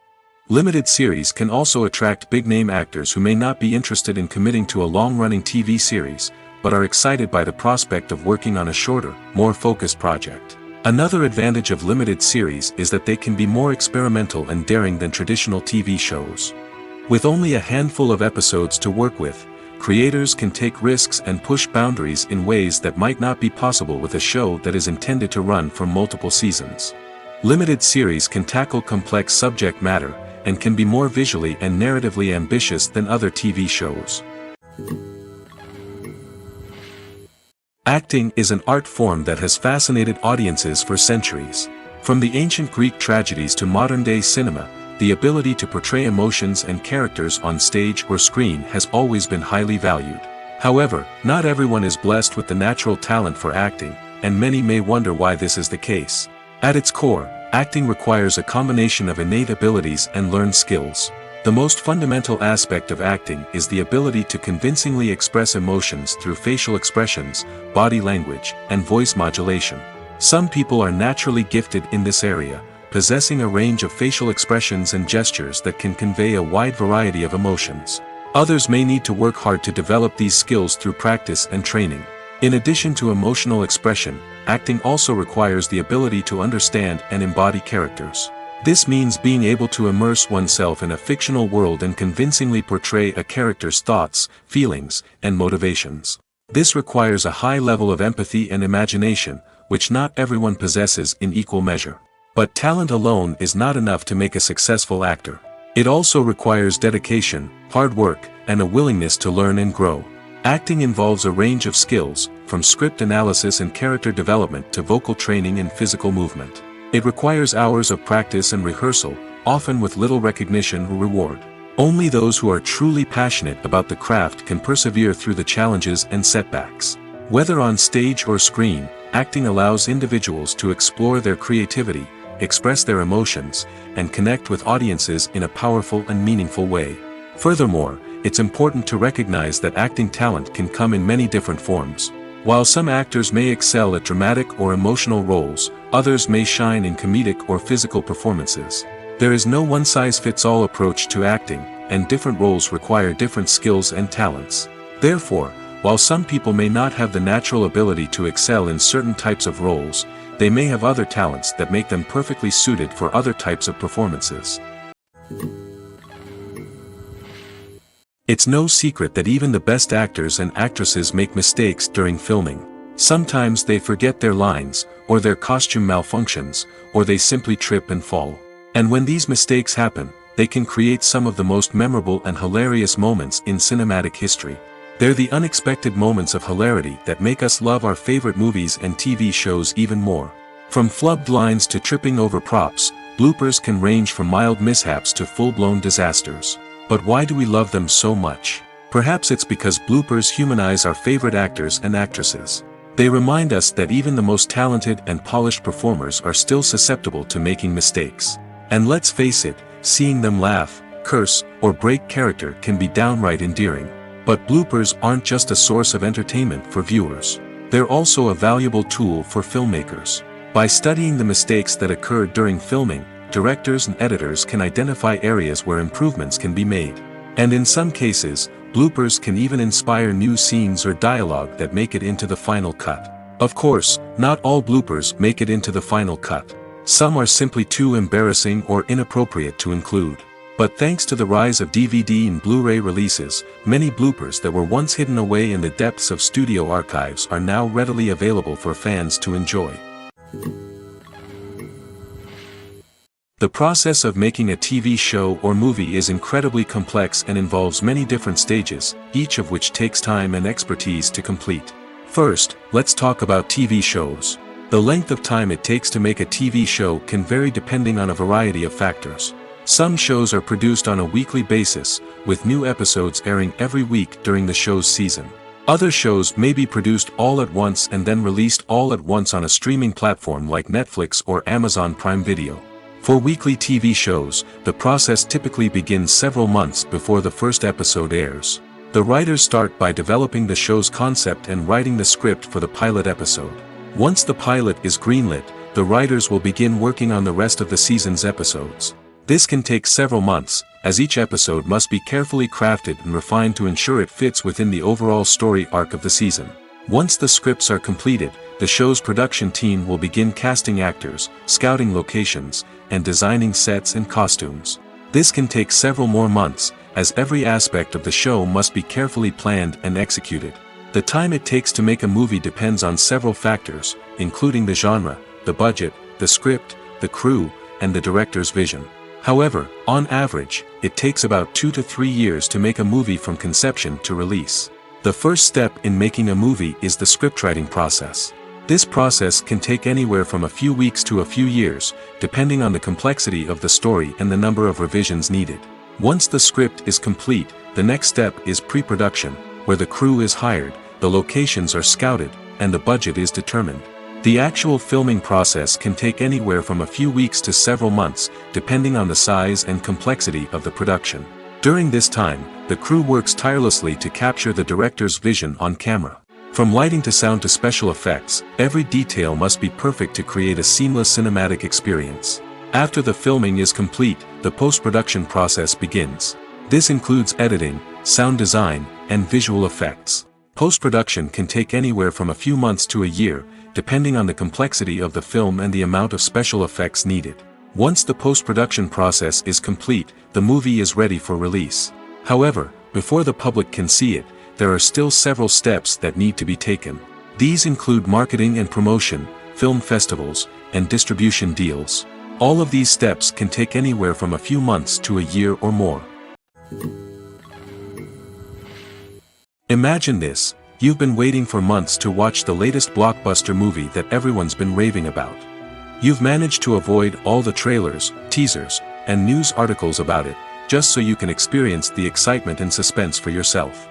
Limited series can also attract big-name actors who may not be interested in committing to a long-running TV series, but are excited by the prospect of working on a shorter, more focused project. Another advantage of limited series is that they can be more experimental and daring than traditional TV shows. With only a handful of episodes to work with, creators can take risks and push boundaries in ways that might not be possible with a show that is intended to run for multiple seasons. Limited series can tackle complex subject matter, and can be more visually and narratively ambitious than other TV shows. Acting is an art form that has fascinated audiences for centuries. From the ancient Greek tragedies to modern-day cinema, the ability to portray emotions and characters on stage or screen has always been highly valued. However, not everyone is blessed with the natural talent for acting, and many may wonder why this is the case. At its core, acting requires a combination of innate abilities and learned skills. The most fundamental aspect of acting is the ability to convincingly express emotions through facial expressions, body language, and voice modulation. Some people are naturally gifted in this area, possessing a range of facial expressions and gestures that can convey a wide variety of emotions. Others may need to work hard to develop these skills through practice and training. In addition to emotional expression, acting also requires the ability to understand and embody characters. This means being able to immerse oneself in a fictional world and convincingly portray a character's thoughts, feelings, and motivations. This requires a high level of empathy and imagination, which not everyone possesses in equal measure. But talent alone is not enough to make a successful actor. It also requires dedication, hard work, and a willingness to learn and grow. Acting involves a range of skills, from script analysis and character development to vocal training and physical movement. It requires hours of practice and rehearsal, often with little recognition or reward. Only those who are truly passionate about the craft can persevere through the challenges and setbacks. Whether on stage or screen, acting allows individuals to explore their creativity, express their emotions, and connect with audiences in a powerful and meaningful way. Furthermore, it's important to recognize that acting talent can come in many different forms. While some actors may excel at dramatic or emotional roles, others may shine in comedic or physical performances. There is no one-size-fits-all approach to acting, and different roles require different skills and talents. Therefore, while some people may not have the natural ability to excel in certain types of roles, they may have other talents that make them perfectly suited for other types of performances. It's no secret that even the best actors and actresses make mistakes during filming. Sometimes they forget their lines, or their costume malfunctions, or they simply trip and fall. And when these mistakes happen, they can create some of the most memorable and hilarious moments in cinematic history. They're the unexpected moments of hilarity that make us love our favorite movies and TV shows even more. From flubbed lines to tripping over props, bloopers can range from mild mishaps to full-blown disasters. But why do we love them so much? Perhaps it's because bloopers humanize our favorite actors and actresses. They remind us that even the most talented and polished performers are still susceptible to making mistakes. And let's face it, seeing them laugh, curse, or break character can be downright endearing. But bloopers aren't just a source of entertainment for viewers. They're also a valuable tool for filmmakers. By studying the mistakes that occurred during filming, directors and editors can identify areas where improvements can be made. And in some cases, bloopers can even inspire new scenes or dialogue that make it into the final cut. Of course, not all bloopers make it into the final cut. Some are simply too embarrassing or inappropriate to include. But thanks to the rise of DVD and Blu-ray releases, many bloopers that were once hidden away in the depths of studio archives are now readily available for fans to enjoy. The process of making a TV show or movie is incredibly complex and involves many different stages, each of which takes time and expertise to complete. First, let's talk about TV shows. The length of time it takes to make a TV show can vary depending on a variety of factors. Some shows are produced on a weekly basis, with new episodes airing every week during the show's season. Other shows may be produced all at once and then released all at once on a streaming platform like Netflix or Amazon Prime Video. For weekly TV shows, the process typically begins several months before the first episode airs. The writers start by developing the show's concept and writing the script for the pilot episode. Once the pilot is greenlit, the writers will begin working on the rest of the season's episodes. This can take several months, as each episode must be carefully crafted and refined to ensure it fits within the overall story arc of the season. Once the scripts are completed, the show's production team will begin casting actors, scouting locations, and designing sets and costumes. This can take several more months, as every aspect of the show must be carefully planned and executed. The time it takes to make a movie depends on several factors, including the genre, the budget, the script, the crew, and the director's vision. However, on average, it takes about 2 to 3 years to make a movie from conception to release. The first step in making a movie is the scriptwriting process. This process can take anywhere from a few weeks to a few years, depending on the complexity of the story and the number of revisions needed. Once the script is complete, the next step is pre-production, where the crew is hired, the locations are scouted, and the budget is determined. The actual filming process can take anywhere from a few weeks to several months, depending on the size and complexity of the production. During this time, the crew works tirelessly to capture the director's vision on camera. From lighting to sound to special effects, every detail must be perfect to create a seamless cinematic experience. After the filming is complete, the post-production process begins. This includes editing, sound design, and visual effects. Post-production can take anywhere from a few months to a year, depending on the complexity of the film and the amount of special effects needed. Once the post-production process is complete, the movie is ready for release. However, before the public can see it, there are still several steps that need to be taken. These include marketing and promotion, film festivals, and distribution deals. All of these steps can take anywhere from a few months to a year or more. Imagine this: you've been waiting for months to watch the latest blockbuster movie that everyone's been raving about. You've managed to avoid all the trailers, teasers, and news articles about it, just so you can experience the excitement and suspense for yourself.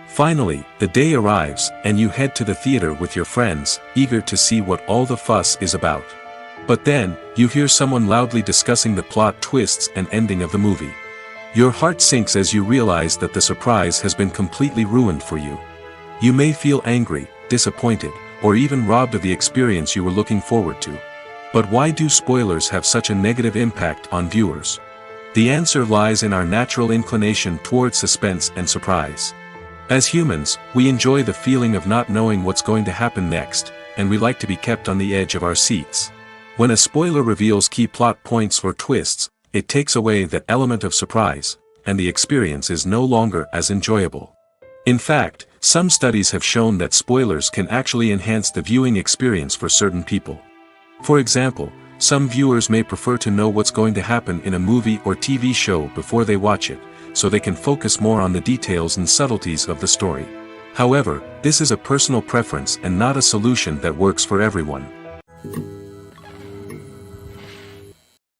Finally, the day arrives, and you head to the theater with your friends, eager to see what all the fuss is about. But then, you hear someone loudly discussing the plot twists and ending of the movie. Your heart sinks as you realize that the surprise has been completely ruined for you. You may feel angry, disappointed, or even robbed of the experience you were looking forward to. But why do spoilers have such a negative impact on viewers? The answer lies in our natural inclination towards suspense and surprise. As humans, we enjoy the feeling of not knowing what's going to happen next, and we like to be kept on the edge of our seats. When a spoiler reveals key plot points or twists, it takes away that element of surprise, and the experience is no longer as enjoyable. In fact, some studies have shown that spoilers can actually enhance the viewing experience for certain people. For example, some viewers may prefer to know what's going to happen in a movie or TV show before they watch it, so they can focus more on the details and subtleties of the story. However, this is a personal preference and not a solution that works for everyone.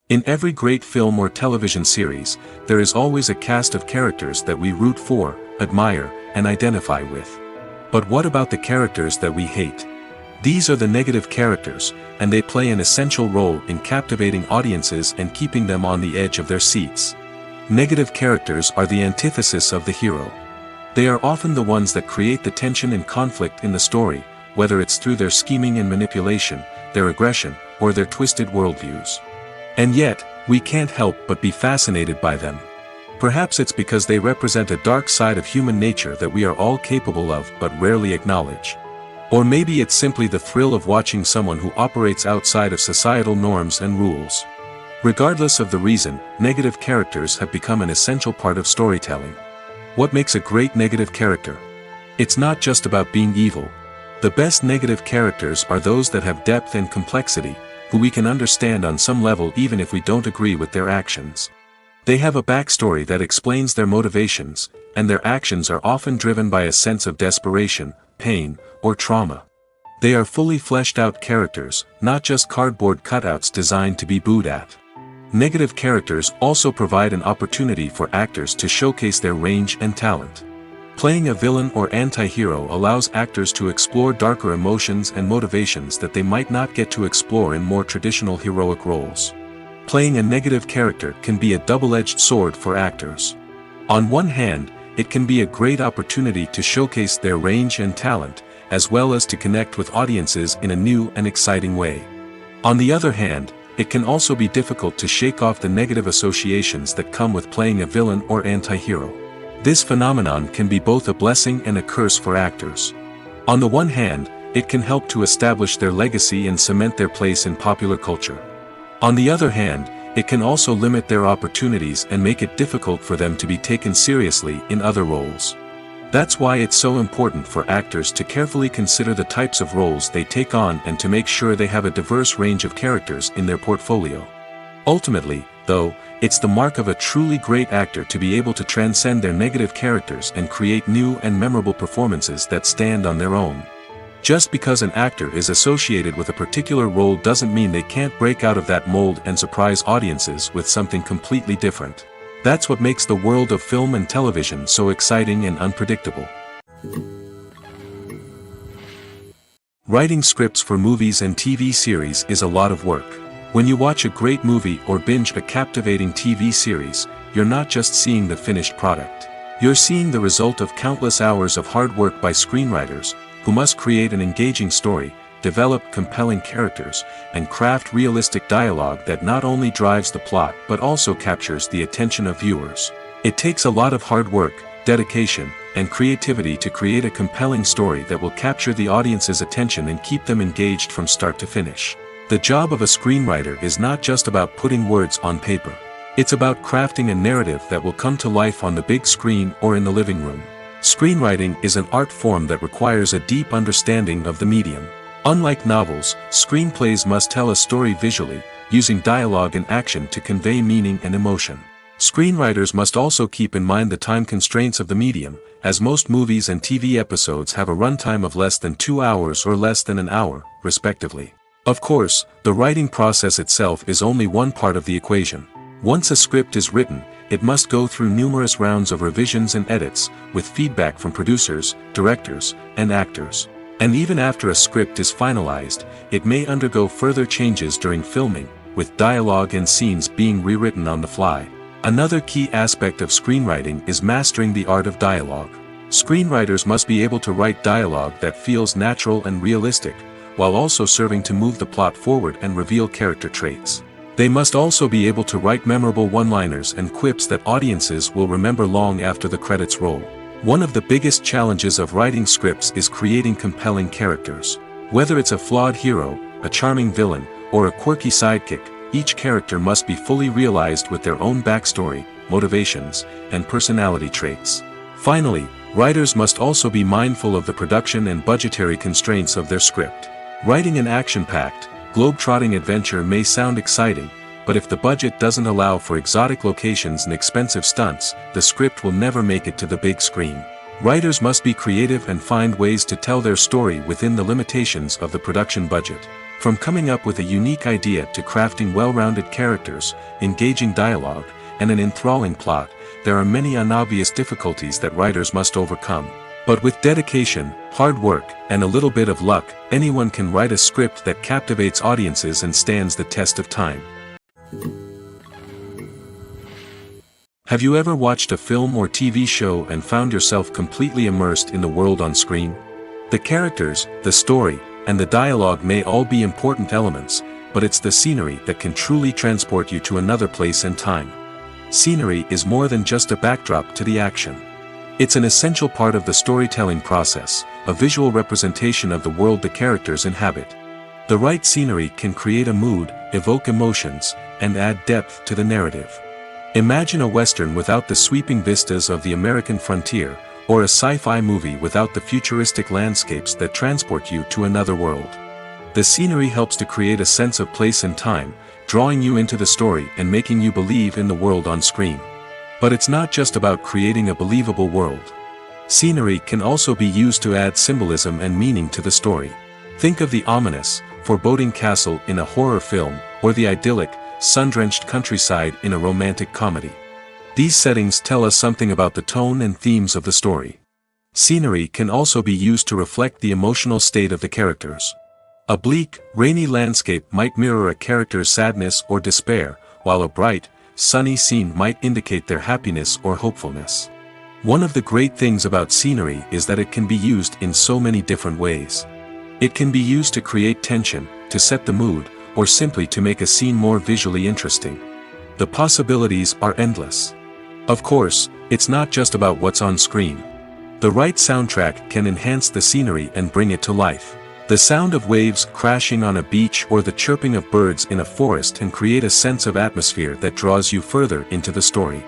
In every great film or television series, there is always a cast of characters that we root for, admire, and identify with. But what about the characters that we hate? These are the negative characters, and they play an essential role in captivating audiences and keeping them on the edge of their seats. Negative characters are the antithesis of the hero. They are often the ones that create the tension and conflict in the story, whether it's through their scheming and manipulation, their aggression, or their twisted worldviews. And yet, we can't help but be fascinated by them. Perhaps it's because they represent a dark side of human nature that we are all capable of but rarely acknowledge. Or maybe it's simply the thrill of watching someone who operates outside of societal norms and rules. Regardless of the reason, negative characters have become an essential part of storytelling. What makes a great negative character? It's not just about being evil. The best negative characters are those that have depth and complexity, who we can understand on some level even if we don't agree with their actions. They have a backstory that explains their motivations, and their actions are often driven by a sense of desperation, pain, or trauma. They are fully fleshed out characters, not just cardboard cutouts designed to be booed at. Negative characters also provide an opportunity for actors to showcase their range and talent. Playing a villain or anti-hero allows actors to explore darker emotions and motivations that they might not get to explore in more traditional heroic roles. Playing a negative character can be a double-edged sword for actors. On one hand, it can be a great opportunity to showcase their range and talent, as well as to connect with audiences in a new and exciting way. On the other hand, it can also be difficult to shake off the negative associations that come with playing a villain or anti-hero. This phenomenon can be both a blessing and a curse for actors. On the one hand, it can help to establish their legacy and cement their place in popular culture. On the other hand, it can also limit their opportunities and make it difficult for them to be taken seriously in other roles. That's why it's so important for actors to carefully consider the types of roles they take on and to make sure they have a diverse range of characters in their portfolio. Ultimately, though, it's the mark of a truly great actor to be able to transcend their negative characters and create new and memorable performances that stand on their own. Just because an actor is associated with a particular role doesn't mean they can't break out of that mold and surprise audiences with something completely different. That's what makes the world of film and television so exciting and unpredictable. Writing scripts for movies and TV series is a lot of work. When you watch a great movie or binge a captivating TV series, you're not just seeing the finished product. You're seeing the result of countless hours of hard work by screenwriters, who must create an engaging story, develop compelling characters, and craft realistic dialogue that not only drives the plot but also captures the attention of viewers. It takes a lot of hard work, dedication, and creativity to create a compelling story that will capture the audience's attention and keep them engaged from start to finish. The job of a screenwriter is not just about putting words on paper. It's about crafting a narrative that will come to life on the big screen or in the living room. Screenwriting is an art form that requires a deep understanding of the medium. Unlike novels, screenplays must tell a story visually, using dialogue and action to convey meaning and emotion. Screenwriters must also keep in mind the time constraints of the medium, as most movies and TV episodes have a runtime of less than 2 hours or less than an hour, respectively. Of course, the writing process itself is only one part of the equation. Once a script is written, it must go through numerous rounds of revisions and edits, with feedback from producers, directors, and actors. And even after a script is finalized, it may undergo further changes during filming, with dialogue and scenes being rewritten on the fly. Another key aspect of screenwriting is mastering the art of dialogue. Screenwriters must be able to write dialogue that feels natural and realistic, while also serving to move the plot forward and reveal character traits. They must also be able to write memorable one-liners and quips that audiences will remember long after the credits roll. One of the biggest challenges of writing scripts is creating compelling characters. Whether it's a flawed hero, a charming villain, or a quirky sidekick, each character must be fully realized with their own backstory, motivations, and personality traits. Finally, writers must also be mindful of the production and budgetary constraints of their script. Writing an action-packed, globe-trotting adventure may sound exciting, but if the budget doesn't allow for exotic locations and expensive stunts, the script will never make it to the big screen. Writers must be creative and find ways to tell their story within the limitations of the production budget. From coming up with a unique idea to crafting well-rounded characters, engaging dialogue, and an enthralling plot, there are many unobvious difficulties that writers must overcome. But with dedication, hard work, and a little bit of luck, anyone can write a script that captivates audiences and stands the test of time. Have you ever watched a film or TV show and found yourself completely immersed in the world on screen? The characters, the story, and the dialogue may all be important elements, but it's the scenery that can truly transport you to another place and time. Scenery is more than just a backdrop to the action. It's an essential part of the storytelling process, a visual representation of the world the characters inhabit. The right scenery can create a mood, evoke emotions, and add depth to the narrative. Imagine a western without the sweeping vistas of the American frontier, or a sci-fi movie without the futuristic landscapes that transport you to another world. The scenery helps to create a sense of place and time, drawing you into the story and making you believe in the world on screen. But it's not just about creating a believable world. Scenery can also be used to add symbolism and meaning to the story. Think of the ominous, foreboding castle in a horror film, or the idyllic, sun-drenched countryside in a romantic comedy. These settings tell us something about the tone and themes of the story. Scenery can also be used to reflect the emotional state of the characters. A bleak, rainy landscape might mirror a character's sadness or despair, while a bright, sunny scene might indicate their happiness or hopefulness. One of the great things about scenery is that it can be used in so many different ways. It can be used to create tension, to set the mood, or simply to make a scene more visually interesting. The possibilities are endless. Of course, it's not just about what's on screen. The right soundtrack can enhance the scenery and bring it to life. The sound of waves crashing on a beach or the chirping of birds in a forest can create a sense of atmosphere that draws you further into the story.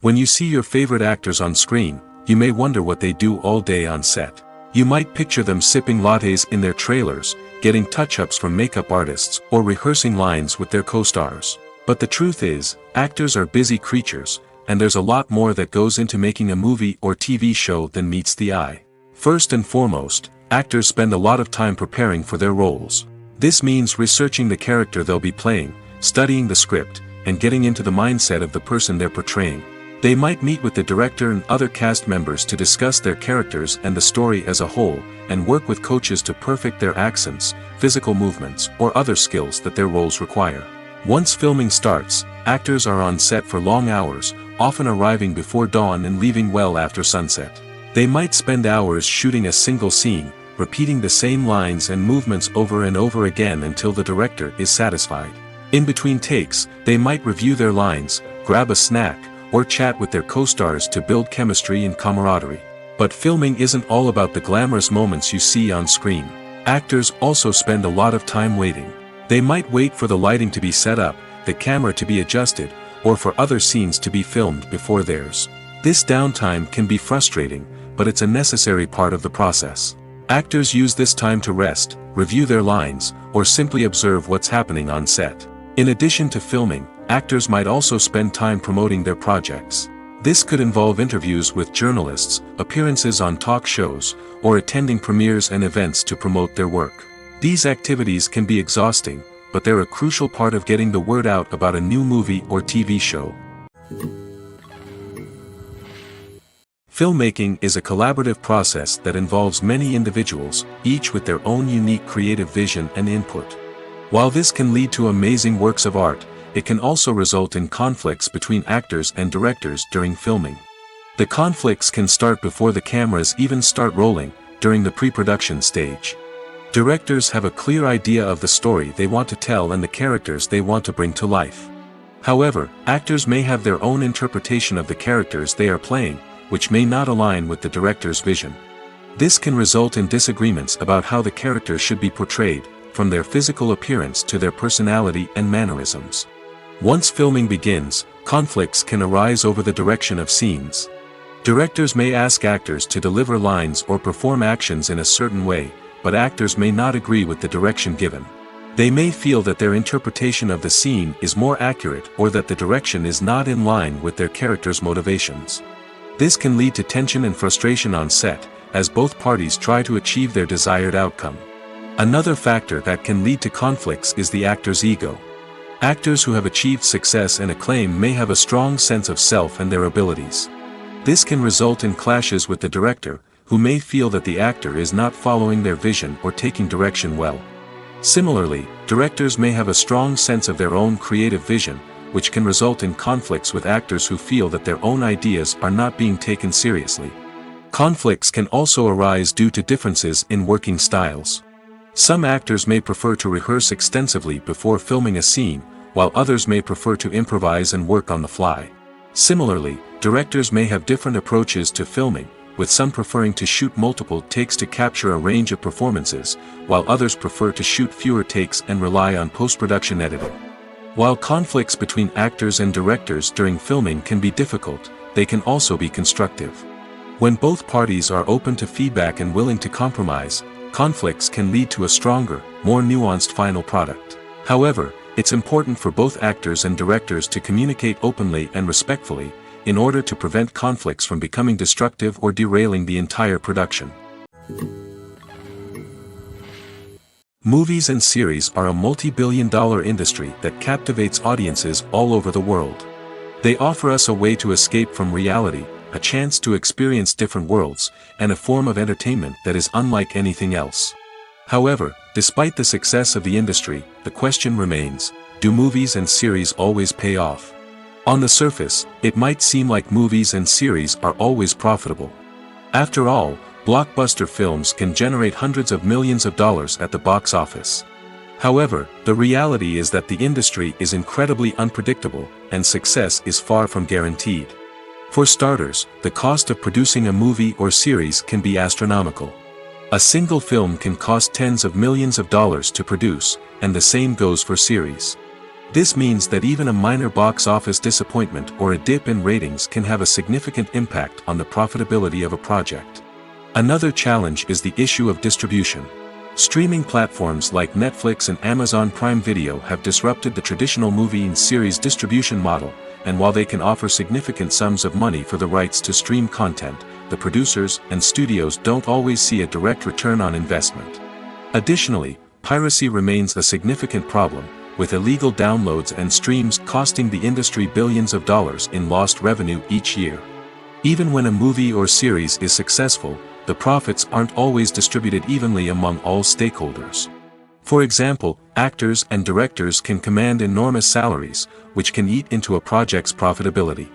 When you see your favorite actors on screen, you may wonder what they do all day on set. You might picture them sipping lattes in their trailers, getting touch-ups from makeup artists, or rehearsing lines with their co-stars. But the truth is, actors are busy creatures, and there's a lot more that goes into making a movie or TV show than meets the eye. First and foremost, actors spend a lot of time preparing for their roles. This means researching the character they'll be playing, studying the script, and getting into the mindset of the person they're portraying. They might meet with the director and other cast members to discuss their characters and the story as a whole, and work with coaches to perfect their accents, physical movements, or other skills that their roles require. Once filming starts, actors are on set for long hours, often arriving before dawn and leaving well after sunset. They might spend hours shooting a single scene, repeating the same lines and movements over and over again until the director is satisfied. In between takes, they might review their lines, grab a snack, or chat with their co-stars to build chemistry and camaraderie. But filming isn't all about the glamorous moments you see on screen. Actors also spend a lot of time waiting. They might wait for the lighting to be set up, the camera to be adjusted, or for other scenes to be filmed before theirs. This downtime can be frustrating, but it's a necessary part of the process. Actors use this time to rest, review their lines, or simply observe what's happening on set. In addition to filming, actors might also spend time promoting their projects. This could involve interviews with journalists, appearances on talk shows, or attending premieres and events to promote their work. These activities can be exhausting, but they're a crucial part of getting the word out about a new movie or TV show. Filmmaking is a collaborative process that involves many individuals, each with their own unique creative vision and input. While this can lead to amazing works of art, it can also result in conflicts between actors and directors during filming. The conflicts can start before the cameras even start rolling, during the pre-production stage. Directors have a clear idea of the story they want to tell and the characters they want to bring to life. However, actors may have their own interpretation of the characters they are playing, which may not align with the director's vision. This can result in disagreements about how the characters should be portrayed, from their physical appearance to their personality and mannerisms. Once filming begins, conflicts can arise over the direction of scenes. Directors may ask actors to deliver lines or perform actions in a certain way, but actors may not agree with the direction given. They may feel that their interpretation of the scene is more accurate or that the direction is not in line with their character's motivations. This can lead to tension and frustration on set, as both parties try to achieve their desired outcome. Another factor that can lead to conflicts is the actor's ego. Actors who have achieved success and acclaim may have a strong sense of self and their abilities. This can result in clashes with the director, who may feel that the actor is not following their vision or taking direction well. Similarly, directors may have a strong sense of their own creative vision, which can result in conflicts with actors who feel that their own ideas are not being taken seriously. Conflicts can also arise due to differences in working styles. Some actors may prefer to rehearse extensively before filming a scene, while others may prefer to improvise and work on the fly. Similarly, directors may have different approaches to filming, with some preferring to shoot multiple takes to capture a range of performances, while others prefer to shoot fewer takes and rely on post-production editing. While conflicts between actors and directors during filming can be difficult, they can also be constructive. When both parties are open to feedback and willing to compromise, conflicts can lead to a stronger, more nuanced final product. However, it's important for both actors and directors to communicate openly and respectfully, in order to prevent conflicts from becoming destructive or derailing the entire production. Movies and series are a multi-billion-dollar industry that captivates audiences all over the world. They offer us a way to escape from reality, a chance to experience different worlds, and a form of entertainment that is unlike anything else. However, despite the success of the industry, the question remains, do movies and series always pay off? On the surface, it might seem like movies and series are always profitable. After all, blockbuster films can generate hundreds of millions of dollars at the box office. However, the reality is that the industry is incredibly unpredictable, and success is far from guaranteed. For starters, the cost of producing a movie or series can be astronomical. A single film can cost tens of millions of dollars to produce, and the same goes for series. This means that even a minor box office disappointment or a dip in ratings can have a significant impact on the profitability of a project. Another challenge is the issue of distribution. Streaming platforms like Netflix and Amazon Prime Video have disrupted the traditional movie and series distribution model, and while they can offer significant sums of money for the rights to stream content, the producers and studios don't always see a direct return on investment. Additionally, piracy remains a significant problem, with illegal downloads and streams costing the industry billions of dollars in lost revenue each year. Even when a movie or series is successful, the profits aren't always distributed evenly among all stakeholders. For example, actors and directors can command enormous salaries, which can eat into a project's profitability.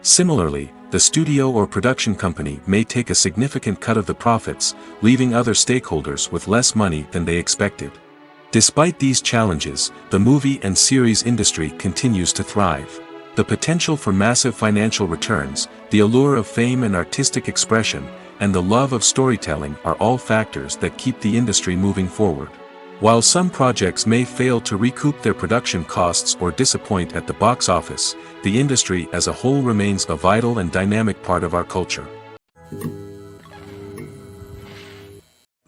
Similarly, the studio or production company may take a significant cut of the profits, leaving other stakeholders with less money than they expected. Despite these challenges, the movie and series industry continues to thrive. The potential for massive financial returns, the allure of fame and artistic expression, and the love of storytelling are all factors that keep the industry moving forward. While some projects may fail to recoup their production costs or disappoint at the box office, the industry as a whole remains a vital and dynamic part of our culture.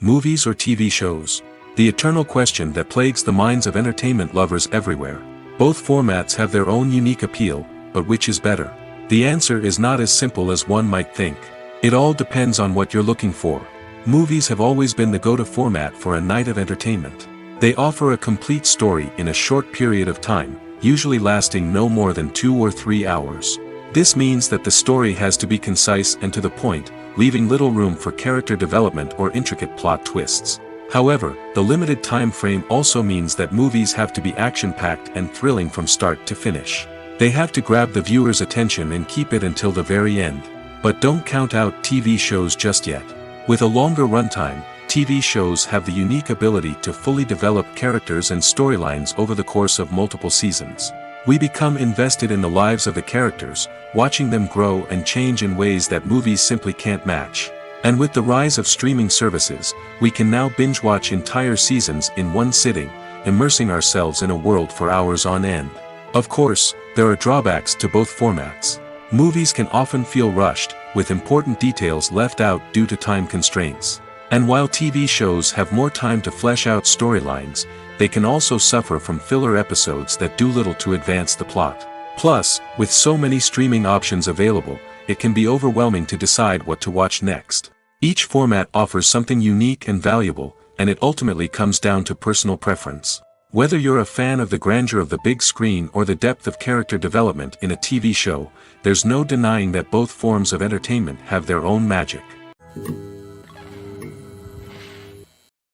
Movies or TV shows? The eternal question that plagues the minds of entertainment lovers everywhere. Both formats have their own unique appeal, but which is better? The answer is not as simple as one might think. It all depends on what you're looking for. Movies have always been the go-to format for a night of entertainment. They offer a complete story in a short period of time, usually lasting no more than 2 or 3 hours. This means that the story has to be concise and to the point, leaving little room for character development or intricate plot twists. However, the limited time frame also means that movies have to be action-packed and thrilling from start to finish. They have to grab the viewer's attention and keep it until the very end. But don't count out TV shows just yet. With a longer runtime, TV shows have the unique ability to fully develop characters and storylines over the course of multiple seasons. We become invested in the lives of the characters, watching them grow and change in ways that movies simply can't match. And with the rise of streaming services, we can now binge-watch entire seasons in one sitting, immersing ourselves in a world for hours on end. Of course, there are drawbacks to both formats. Movies can often feel rushed, with important details left out due to time constraints. And while TV shows have more time to flesh out storylines, they can also suffer from filler episodes that do little to advance the plot. Plus, with so many streaming options available, it can be overwhelming to decide what to watch next. Each format offers something unique and valuable, and it ultimately comes down to personal preference. Whether you're a fan of the grandeur of the big screen or the depth of character development in a TV show, there's no denying that both forms of entertainment have their own magic.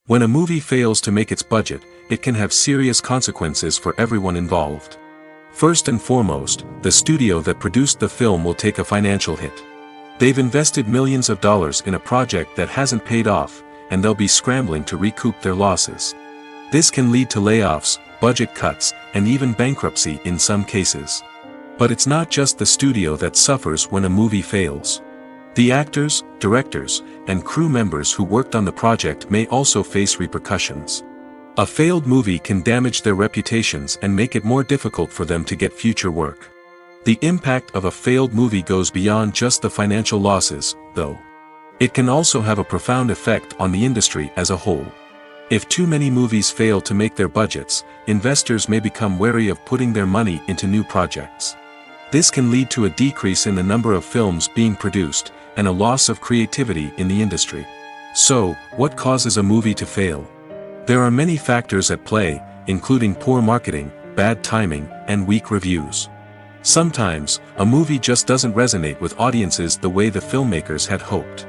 When a movie fails to make its budget, it can have serious consequences for everyone involved. First and foremost, the studio that produced the film will take a financial hit. They've invested millions of dollars in a project that hasn't paid off, and they'll be scrambling to recoup their losses. This can lead to layoffs, budget cuts, and even bankruptcy in some cases. But it's not just the studio that suffers when a movie fails. The actors, directors, and crew members who worked on the project may also face repercussions. A failed movie can damage their reputations and make it more difficult for them to get future work. The impact of a failed movie goes beyond just the financial losses, though. It can also have a profound effect on the industry as a whole. If too many movies fail to make their budgets, investors may become wary of putting their money into new projects. This can lead to a decrease in the number of films being produced, and a loss of creativity in the industry. So, what causes a movie to fail? There are many factors at play, including poor marketing, bad timing, and weak reviews. Sometimes, a movie just doesn't resonate with audiences the way the filmmakers had hoped.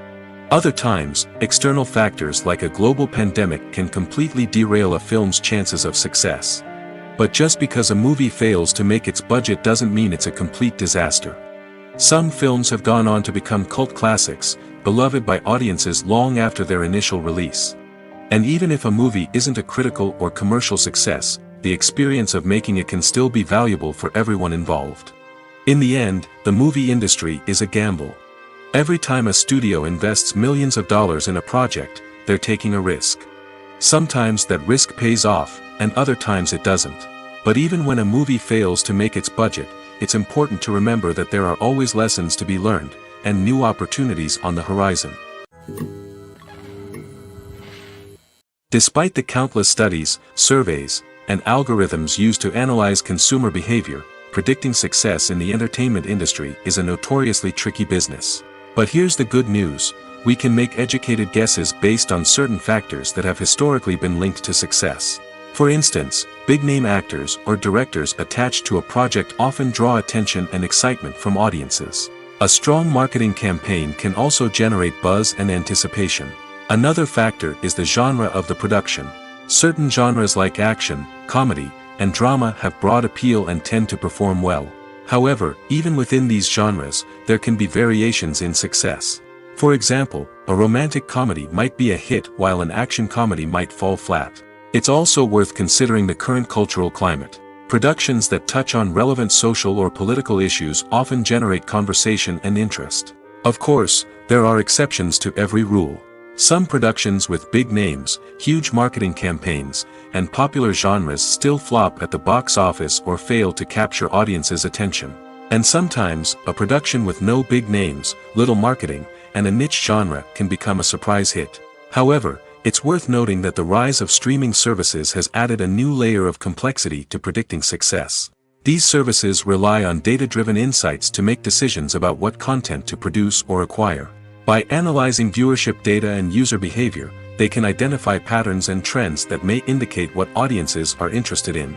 Other times, external factors like a global pandemic can completely derail a film's chances of success. But just because a movie fails to make its budget doesn't mean it's a complete disaster. Some films have gone on to become cult classics, beloved by audiences long after their initial release. And even if a movie isn't a critical or commercial success, the experience of making it can still be valuable for everyone involved. In the end, the movie industry is a gamble. Every time a studio invests millions of dollars in a project, they're taking a risk. Sometimes that risk pays off, and other times it doesn't. But even when a movie fails to make its budget, it's important to remember that there are always lessons to be learned, and new opportunities on the horizon. Despite the countless studies, surveys, and algorithms used to analyze consumer behavior, predicting success in the entertainment industry is a notoriously tricky business. But here's the good news: we can make educated guesses based on certain factors that have historically been linked to success. For instance, big-name actors or directors attached to a project often draw attention and excitement from audiences. A strong marketing campaign can also generate buzz and anticipation. Another factor is the genre of the production. Certain genres like action, comedy, and drama have broad appeal and tend to perform well. However, even within these genres, there can be variations in success. For example, a romantic comedy might be a hit while an action comedy might fall flat. It's also worth considering the current cultural climate. Productions that touch on relevant social or political issues often generate conversation and interest. Of course, there are exceptions to every rule. Some productions with big names, huge marketing campaigns, and popular genres still flop at the box office or fail to capture audiences' attention. And sometimes, a production with no big names, little marketing, and a niche genre can become a surprise hit. However, it's worth noting that the rise of streaming services has added a new layer of complexity to predicting success. These services rely on data-driven insights to make decisions about what content to produce or acquire. By analyzing viewership data and user behavior, they can identify patterns and trends that may indicate what audiences are interested in.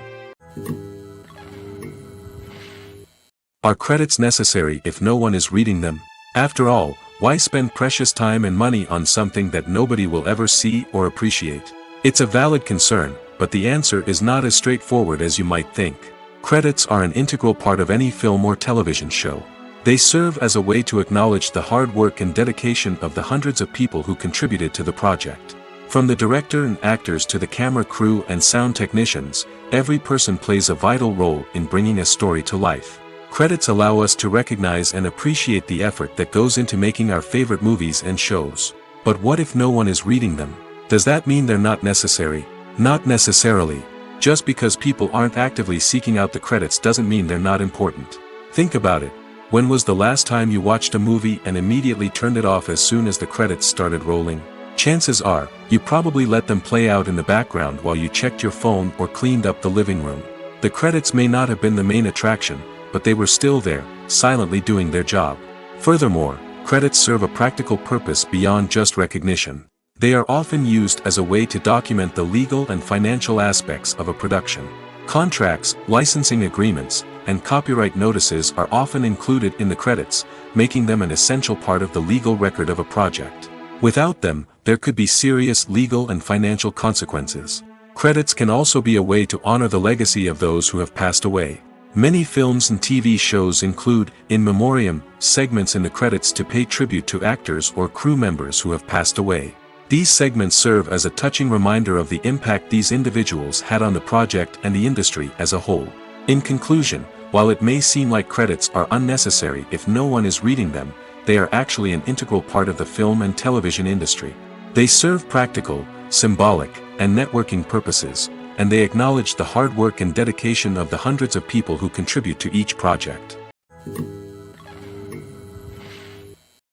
Are credits necessary if no one is reading them? After all, why spend precious time and money on something that nobody will ever see or appreciate? It's a valid concern, but the answer is not as straightforward as you might think. Credits are an integral part of any film or television show. They serve as a way to acknowledge the hard work and dedication of the hundreds of people who contributed to the project. From the director and actors to the camera crew and sound technicians, every person plays a vital role in bringing a story to life. Credits allow us to recognize and appreciate the effort that goes into making our favorite movies and shows. But what if no one is reading them? Does that mean they're not necessary? Not necessarily. Just because people aren't actively seeking out the credits doesn't mean they're not important. Think about it. When was the last time you watched a movie and immediately turned it off as soon as the credits started rolling? Chances are, you probably let them play out in the background while you checked your phone or cleaned up the living room. The credits may not have been the main attraction, but they were still there, silently doing their job. Furthermore, credits serve a practical purpose beyond just recognition. They are often used as a way to document the legal and financial aspects of a production. Contracts, licensing agreements, and copyright notices are often included in the credits, making them an essential part of the legal record of a project. Without them, there could be serious legal and financial consequences. Credits can also be a way to honor the legacy of those who have passed away. Many films and TV shows include, in memoriam, segments in the credits to pay tribute to actors or crew members who have passed away. These segments serve as a touching reminder of the impact these individuals had on the project and the industry as a whole. In conclusion, while it may seem like credits are unnecessary if no one is reading them, they are actually an integral part of the film and television industry. They serve practical, symbolic, and networking purposes, and they acknowledge the hard work and dedication of the hundreds of people who contribute to each project.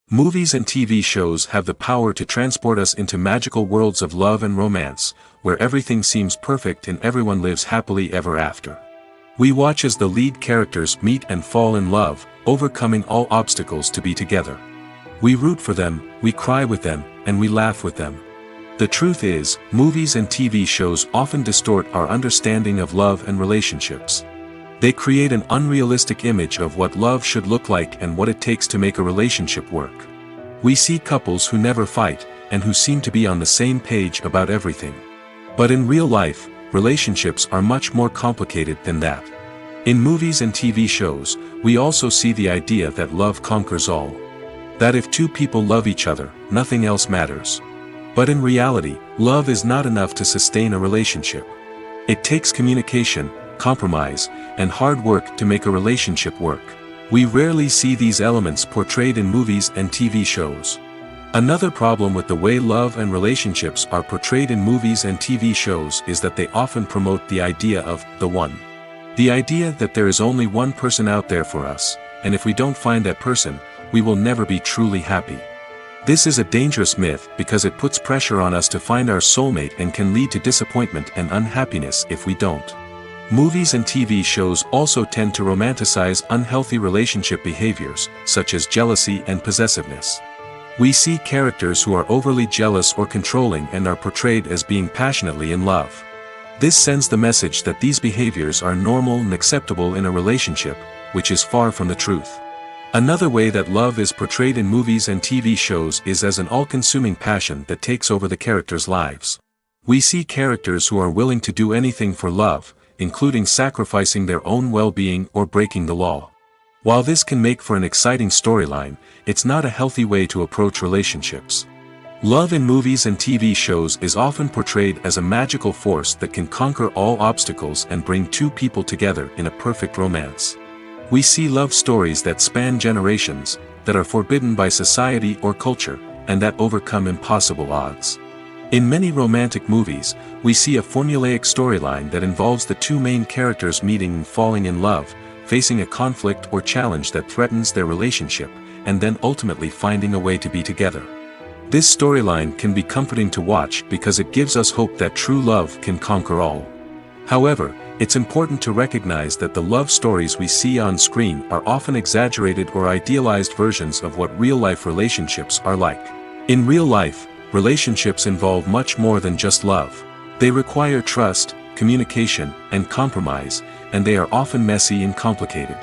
Movies and TV shows have the power to transport us into magical worlds of love and romance, where everything seems perfect and everyone lives happily ever after. We watch as the lead characters meet and fall in love, overcoming all obstacles to be together. We root for them, we cry with them, and we laugh with them. The truth is, movies and TV shows often distort our understanding of love and relationships. They create an unrealistic image of what love should look like and what it takes to make a relationship work. We see couples who never fight, and who seem to be on the same page about everything. But in real life, relationships are much more complicated than that. In movies and TV shows, we also see the idea that love conquers all. That if two people love each other, nothing else matters. But in reality, love is not enough to sustain a relationship. It takes communication, compromise, and hard work to make a relationship work. We rarely see these elements portrayed in movies and TV shows. Another problem with the way love and relationships are portrayed in movies and TV shows is that they often promote the idea of the one. The idea that there is only one person out there for us, and if we don't find that person, we will never be truly happy. This is a dangerous myth because it puts pressure on us to find our soulmate and can lead to disappointment and unhappiness if we don't. Movies and TV shows also tend to romanticize unhealthy relationship behaviors, such as jealousy and possessiveness. We see characters who are overly jealous or controlling and are portrayed as being passionately in love. This sends the message that these behaviors are normal and acceptable in a relationship, which is far from the truth. Another way that love is portrayed in movies and TV shows is as an all-consuming passion that takes over the characters' lives. We see characters who are willing to do anything for love, including sacrificing their own well-being or breaking the law. While this can make for an exciting storyline, it's not a healthy way to approach relationships. Love in movies and TV shows is often portrayed as a magical force that can conquer all obstacles and bring two people together in a perfect romance. We see love stories that span generations, that are forbidden by society or culture, and that overcome impossible odds. In many romantic movies, we see a formulaic storyline that involves the two main characters meeting and falling in love, facing a conflict or challenge that threatens their relationship, and then ultimately finding a way to be together. This storyline can be comforting to watch because it gives us hope that true love can conquer all. However, it's important to recognize that the love stories we see on screen are often exaggerated or idealized versions of what real-life relationships are like. In real life, relationships involve much more than just love. They require trust, communication, and compromise, and they are often messy and complicated.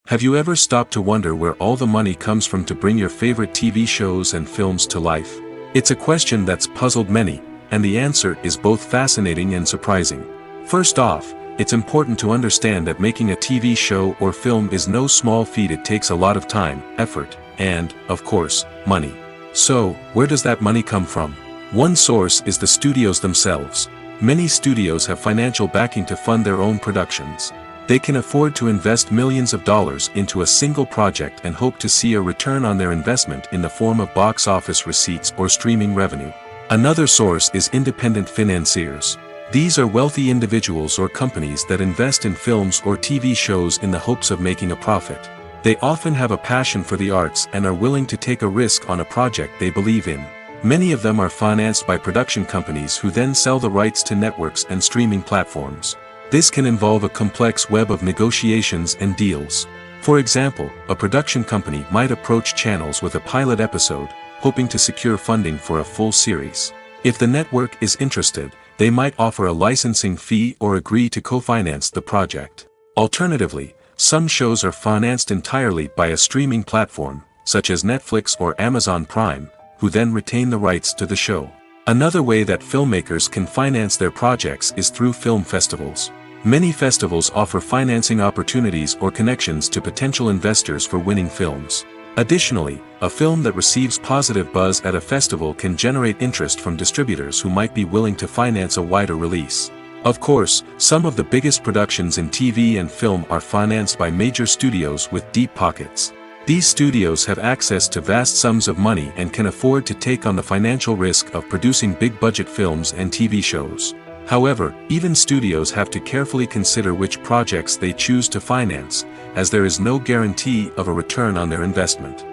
Have you ever stopped to wonder where all the money comes from to bring your favorite TV shows and films to life? It's a question that's puzzled many, and the answer is both fascinating and surprising. First off, it's important to understand that making a TV show or film is no small feat. It takes a lot of time, effort, and, of course, money. So, where does that money come from? One source is the studios themselves. Many studios have financial backing to fund their own productions. They can afford to invest millions of dollars into a single project and hope to see a return on their investment in the form of box office receipts or streaming revenue. Another source is independent financiers. These are wealthy individuals or companies that invest in films or TV shows in the hopes of making a profit. They often have a passion for the arts and are willing to take a risk on a project they believe in. Many of them are financed by production companies who then sell the rights to networks and streaming platforms. This can involve a complex web of negotiations and deals. For example, a production company might approach channels with a pilot episode, hoping to secure funding for a full series. If the network is interested, they might offer a licensing fee or agree to co-finance the project. Alternatively, some shows are financed entirely by a streaming platform, such as Netflix or Amazon Prime, who then retain the rights to the show. Another way that filmmakers can finance their projects is through film festivals. Many festivals offer financing opportunities or connections to potential investors for winning films. Additionally, a film that receives positive buzz at a festival can generate interest from distributors who might be willing to finance a wider release. Of course, some of the biggest productions in TV and film are financed by major studios with deep pockets. These studios have access to vast sums of money and can afford to take on the financial risk of producing big-budget films and TV shows. However, even studios have to carefully consider which projects they choose to finance, as there is no guarantee of a return on their investment.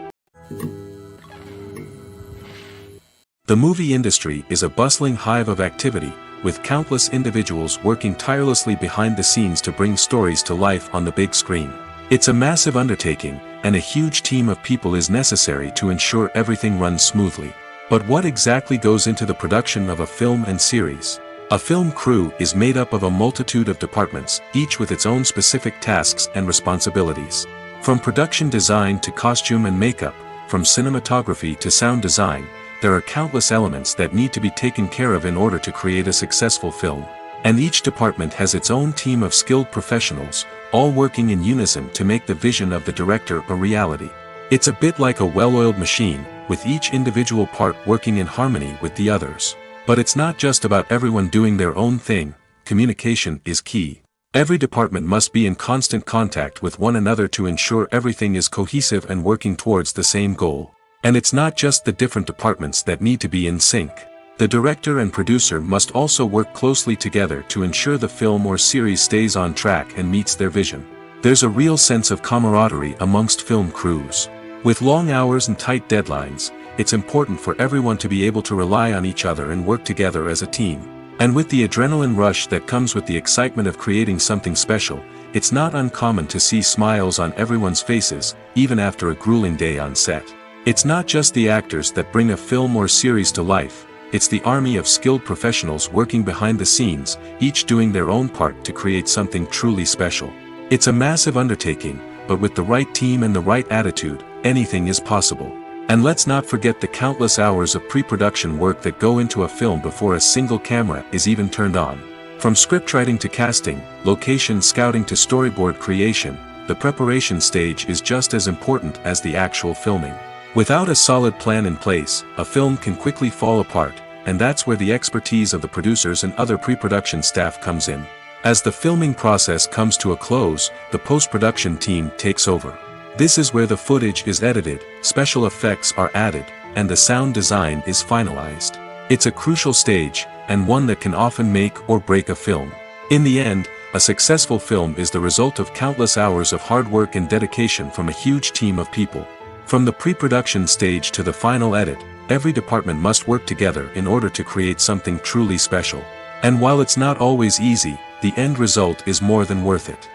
The movie industry is a bustling hive of activity, with countless individuals working tirelessly behind the scenes to bring stories to life on the big screen. It's a massive undertaking, and a huge team of people is necessary to ensure everything runs smoothly. But what exactly goes into the production of a film and series? A film crew is made up of a multitude of departments, each with its own specific tasks and responsibilities. From production design to costume and makeup, from cinematography to sound design, there are countless elements that need to be taken care of in order to create a successful film. And each department has its own team of skilled professionals, all working in unison to make the vision of the director a reality. It's a bit like a well-oiled machine, with each individual part working in harmony with the others. But it's not just about everyone doing their own thing. Communication is key. Every department must be in constant contact with one another to ensure everything is cohesive and working towards the same goal. And it's not just the different departments that need to be in sync. The director and producer must also work closely together to ensure the film or series stays on track and meets their vision. There's a real sense of camaraderie amongst film crews. With long hours and tight deadlines, it's important for everyone to be able to rely on each other and work together as a team. And with the adrenaline rush that comes with the excitement of creating something special, it's not uncommon to see smiles on everyone's faces, even after a grueling day on set. It's not just the actors that bring a film or series to life, it's the army of skilled professionals working behind the scenes, each doing their own part to create something truly special. It's a massive undertaking, but with the right team and the right attitude, anything is possible. And let's not forget the countless hours of pre-production work that go into a film before a single camera is even turned on. From scriptwriting to casting, location scouting to storyboard creation, the preparation stage is just as important as the actual filming. Without a solid plan in place, a film can quickly fall apart, and that's where the expertise of the producers and other pre-production staff comes in. As the filming process comes to a close, the post-production team takes over. This is where the footage is edited, special effects are added, and the sound design is finalized. It's a crucial stage, and one that can often make or break a film. In the end, a successful film is the result of countless hours of hard work and dedication from a huge team of people. From the pre-production stage to the final edit, every department must work together in order to create something truly special. And while it's not always easy, the end result is more than worth it.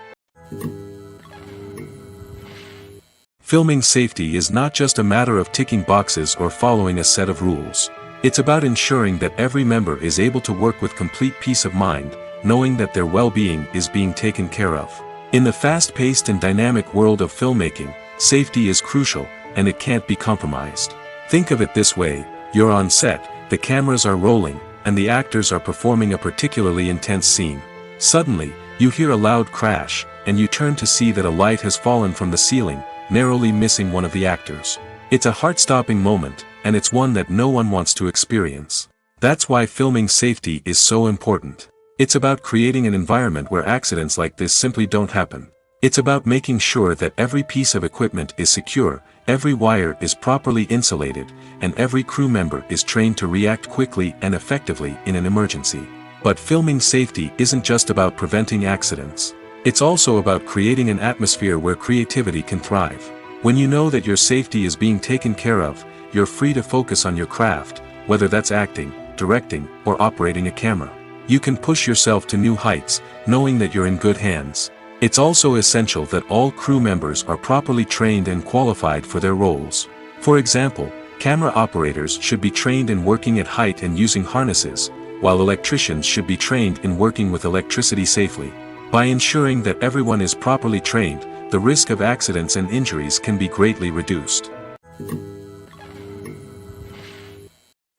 Filming safety is not just a matter of ticking boxes or following a set of rules. It's about ensuring that every member is able to work with complete peace of mind, knowing that their well-being is being taken care of. In the fast-paced and dynamic world of filmmaking, safety is crucial, and it can't be compromised. Think of it this way: you're on set, the cameras are rolling, and the actors are performing a particularly intense scene. Suddenly, you hear a loud crash, and you turn to see that a light has fallen from the ceiling, narrowly missing one of the actors. It's a heart-stopping moment, and it's one that no one wants to experience. That's why filming safety is so important. It's about creating an environment where accidents like this simply don't happen. It's about making sure that every piece of equipment is secure, every wire is properly insulated, and every crew member is trained to react quickly and effectively in an emergency. But filming safety isn't just about preventing accidents. It's also about creating an atmosphere where creativity can thrive. When you know that your safety is being taken care of, you're free to focus on your craft, whether that's acting, directing, or operating a camera. You can push yourself to new heights, knowing that you're in good hands. It's also essential that all crew members are properly trained and qualified for their roles. For example, camera operators should be trained in working at height and using harnesses, while electricians should be trained in working with electricity safely. By ensuring that everyone is properly trained, the risk of accidents and injuries can be greatly reduced.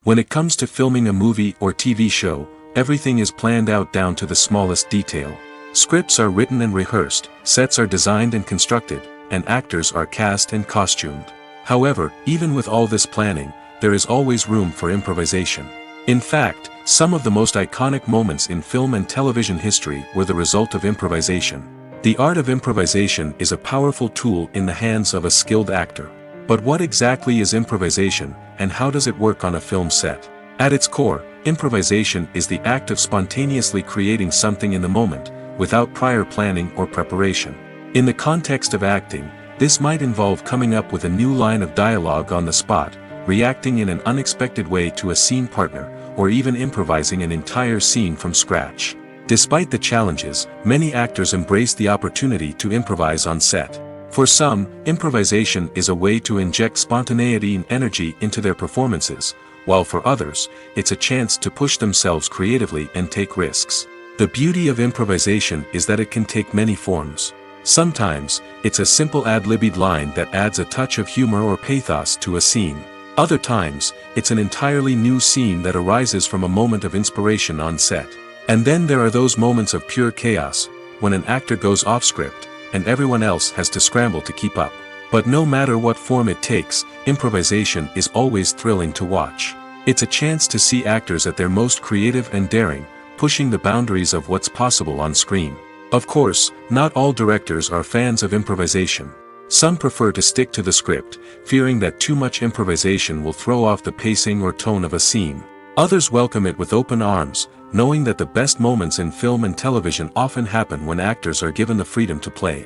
When it comes to filming a movie or TV show, everything is planned out down to the smallest detail. Scripts are written and rehearsed, sets are designed and constructed, and actors are cast and costumed. However, even with all this planning, there is always room for improvisation. In fact, some of the most iconic moments in film and television history were the result of improvisation. The art of improvisation is a powerful tool in the hands of a skilled actor. But what exactly is improvisation, and how does it work on a film set? At its core, improvisation is the act of spontaneously creating something in the moment, without prior planning or preparation. In the context of acting, this might involve coming up with a new line of dialogue on the spot, reacting in an unexpected way to a scene partner, or even improvising an entire scene from scratch. Despite the challenges, many actors embrace the opportunity to improvise on set. For some, improvisation is a way to inject spontaneity and energy into their performances, while for others, it's a chance to push themselves creatively and take risks. The beauty of improvisation is that it can take many forms. Sometimes, it's a simple ad-libbed line that adds a touch of humor or pathos to a scene. Other times, it's an entirely new scene that arises from a moment of inspiration on set. And then there are those moments of pure chaos, when an actor goes off script, and everyone else has to scramble to keep up. But no matter what form it takes, improvisation is always thrilling to watch. It's a chance to see actors at their most creative and daring, pushing the boundaries of what's possible on screen. Of course, not all directors are fans of improvisation. Some prefer to stick to the script, fearing that too much improvisation will throw off the pacing or tone of a scene. Others welcome it with open arms, knowing that the best moments in film and television often happen when actors are given the freedom to play.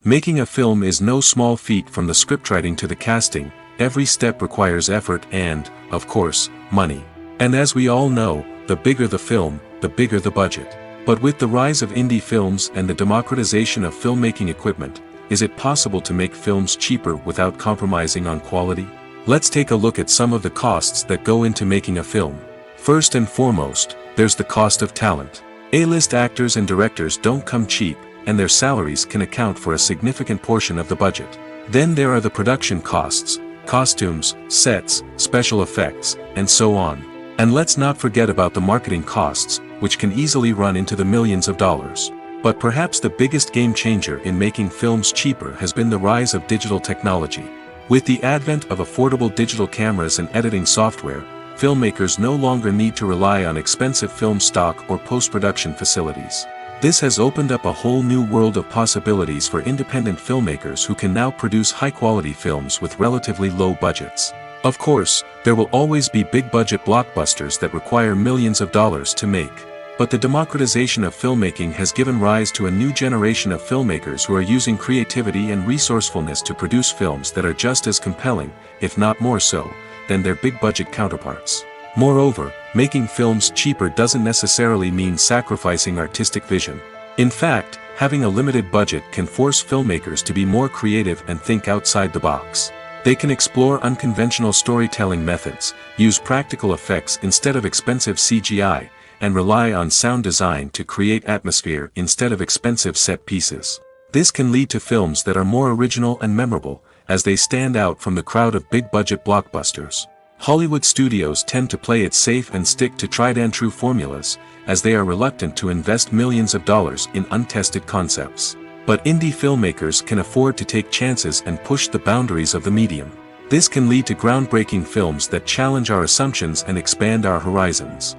Making a film is no small feat. From the scriptwriting to the casting, every step requires effort and, of course, money. And as we all know, the bigger the film, the bigger the budget. But with the rise of indie films and the democratization of filmmaking equipment, is it possible to make films cheaper without compromising on quality? Let's take a look at some of the costs that go into making a film. First and foremost, there's the cost of talent. A-list actors and directors don't come cheap, and their salaries can account for a significant portion of the budget. Then there are the production costs, costumes, sets, special effects, and so on. And let's not forget about the marketing costs, which can easily run into the millions of dollars. But perhaps the biggest game changer in making films cheaper has been the rise of digital technology. With the advent of affordable digital cameras and editing software, filmmakers no longer need to rely on expensive film stock or post-production facilities. This has opened up a whole new world of possibilities for independent filmmakers who can now produce high-quality films with relatively low budgets. Of course, there will always be big-budget blockbusters that require millions of dollars to make. But the democratization of filmmaking has given rise to a new generation of filmmakers who are using creativity and resourcefulness to produce films that are just as compelling, if not more so, than their big-budget counterparts. Moreover, making films cheaper doesn't necessarily mean sacrificing artistic vision. In fact, having a limited budget can force filmmakers to be more creative and think outside the box. They can explore unconventional storytelling methods, use practical effects instead of expensive CGI, and rely on sound design to create atmosphere instead of expensive set pieces. This can lead to films that are more original and memorable, as they stand out from the crowd of big-budget blockbusters. Hollywood studios tend to play it safe and stick to tried-and-true formulas, as they are reluctant to invest millions of dollars in untested concepts. But indie filmmakers can afford to take chances and push the boundaries of the medium. This can lead to groundbreaking films that challenge our assumptions and expand our horizons.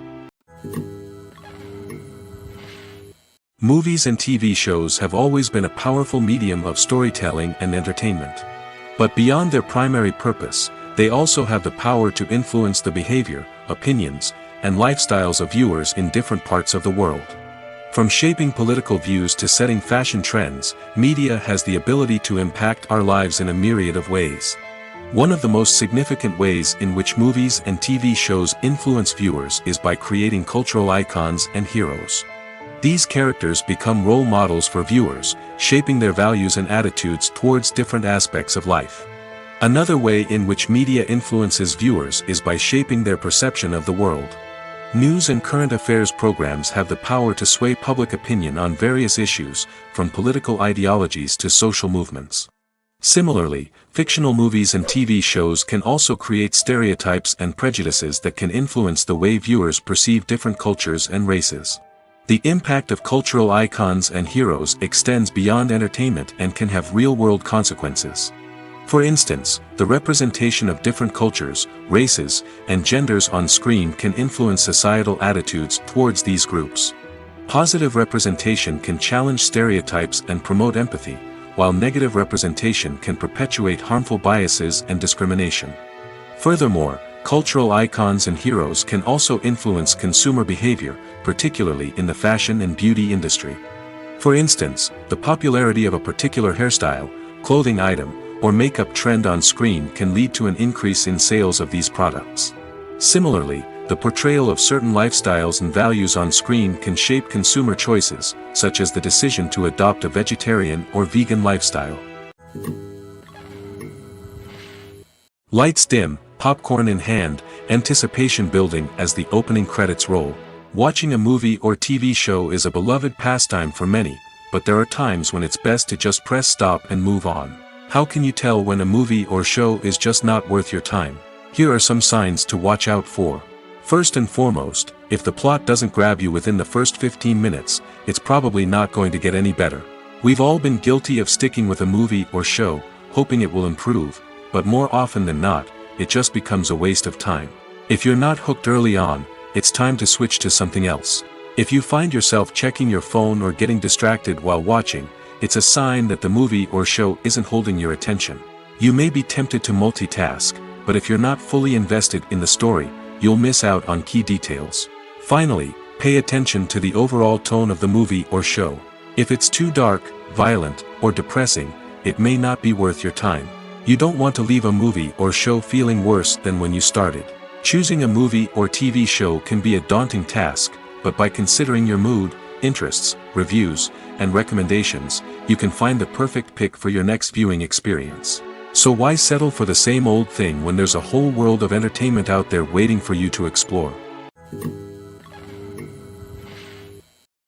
Movies and TV shows have always been a powerful medium of storytelling and entertainment. But beyond their primary purpose, they also have the power to influence the behavior, opinions, and lifestyles of viewers in different parts of the world. From shaping political views to setting fashion trends, media has the ability to impact our lives in a myriad of ways. One of the most significant ways in which movies and TV shows influence viewers is by creating cultural icons and heroes. These characters become role models for viewers, shaping their values and attitudes towards different aspects of life. Another way in which media influences viewers is by shaping their perception of the world. News and current affairs programs have the power to sway public opinion on various issues, from political ideologies to social movements. Similarly, fictional movies and TV shows can also create stereotypes and prejudices that can influence the way viewers perceive different cultures and races. The impact of cultural icons and heroes extends beyond entertainment and can have real-world consequences. For instance, the representation of different cultures, races, and genders on screen can influence societal attitudes towards these groups. Positive representation can challenge stereotypes and promote empathy, while negative representation can perpetuate harmful biases and discrimination. Furthermore, cultural icons and heroes can also influence consumer behavior, particularly in the fashion and beauty industry. For instance, the popularity of a particular hairstyle, clothing item, or makeup trend on screen can lead to an increase in sales of these products. Similarly, the portrayal of certain lifestyles and values on screen can shape consumer choices, such as the decision to adopt a vegetarian or vegan lifestyle. Lights dim, popcorn in hand, anticipation building as the opening credits roll. Watching a movie or TV show is a beloved pastime for many, but there are times when it's best to just press stop and move on. How can you tell when a movie or show is just not worth your time? Here are some signs to watch out for. First and foremost, if the plot doesn't grab you within the first 15 minutes, it's probably not going to get any better. We've all been guilty of sticking with a movie or show, hoping it will improve, but more often than not, it just becomes a waste of time. If you're not hooked early on, it's time to switch to something else. If you find yourself checking your phone or getting distracted while watching, it's a sign that the movie or show isn't holding your attention. You may be tempted to multitask, but if you're not fully invested in the story, you'll miss out on key details. Finally, pay attention to the overall tone of the movie or show. If it's too dark, violent, or depressing, it may not be worth your time. You don't want to leave a movie or show feeling worse than when you started. Choosing a movie or TV show can be a daunting task, but by considering your mood, interests, reviews, and recommendations, you can find the perfect pick for your next viewing experience. So why settle for the same old thing when there's a whole world of entertainment out there waiting for you to explore?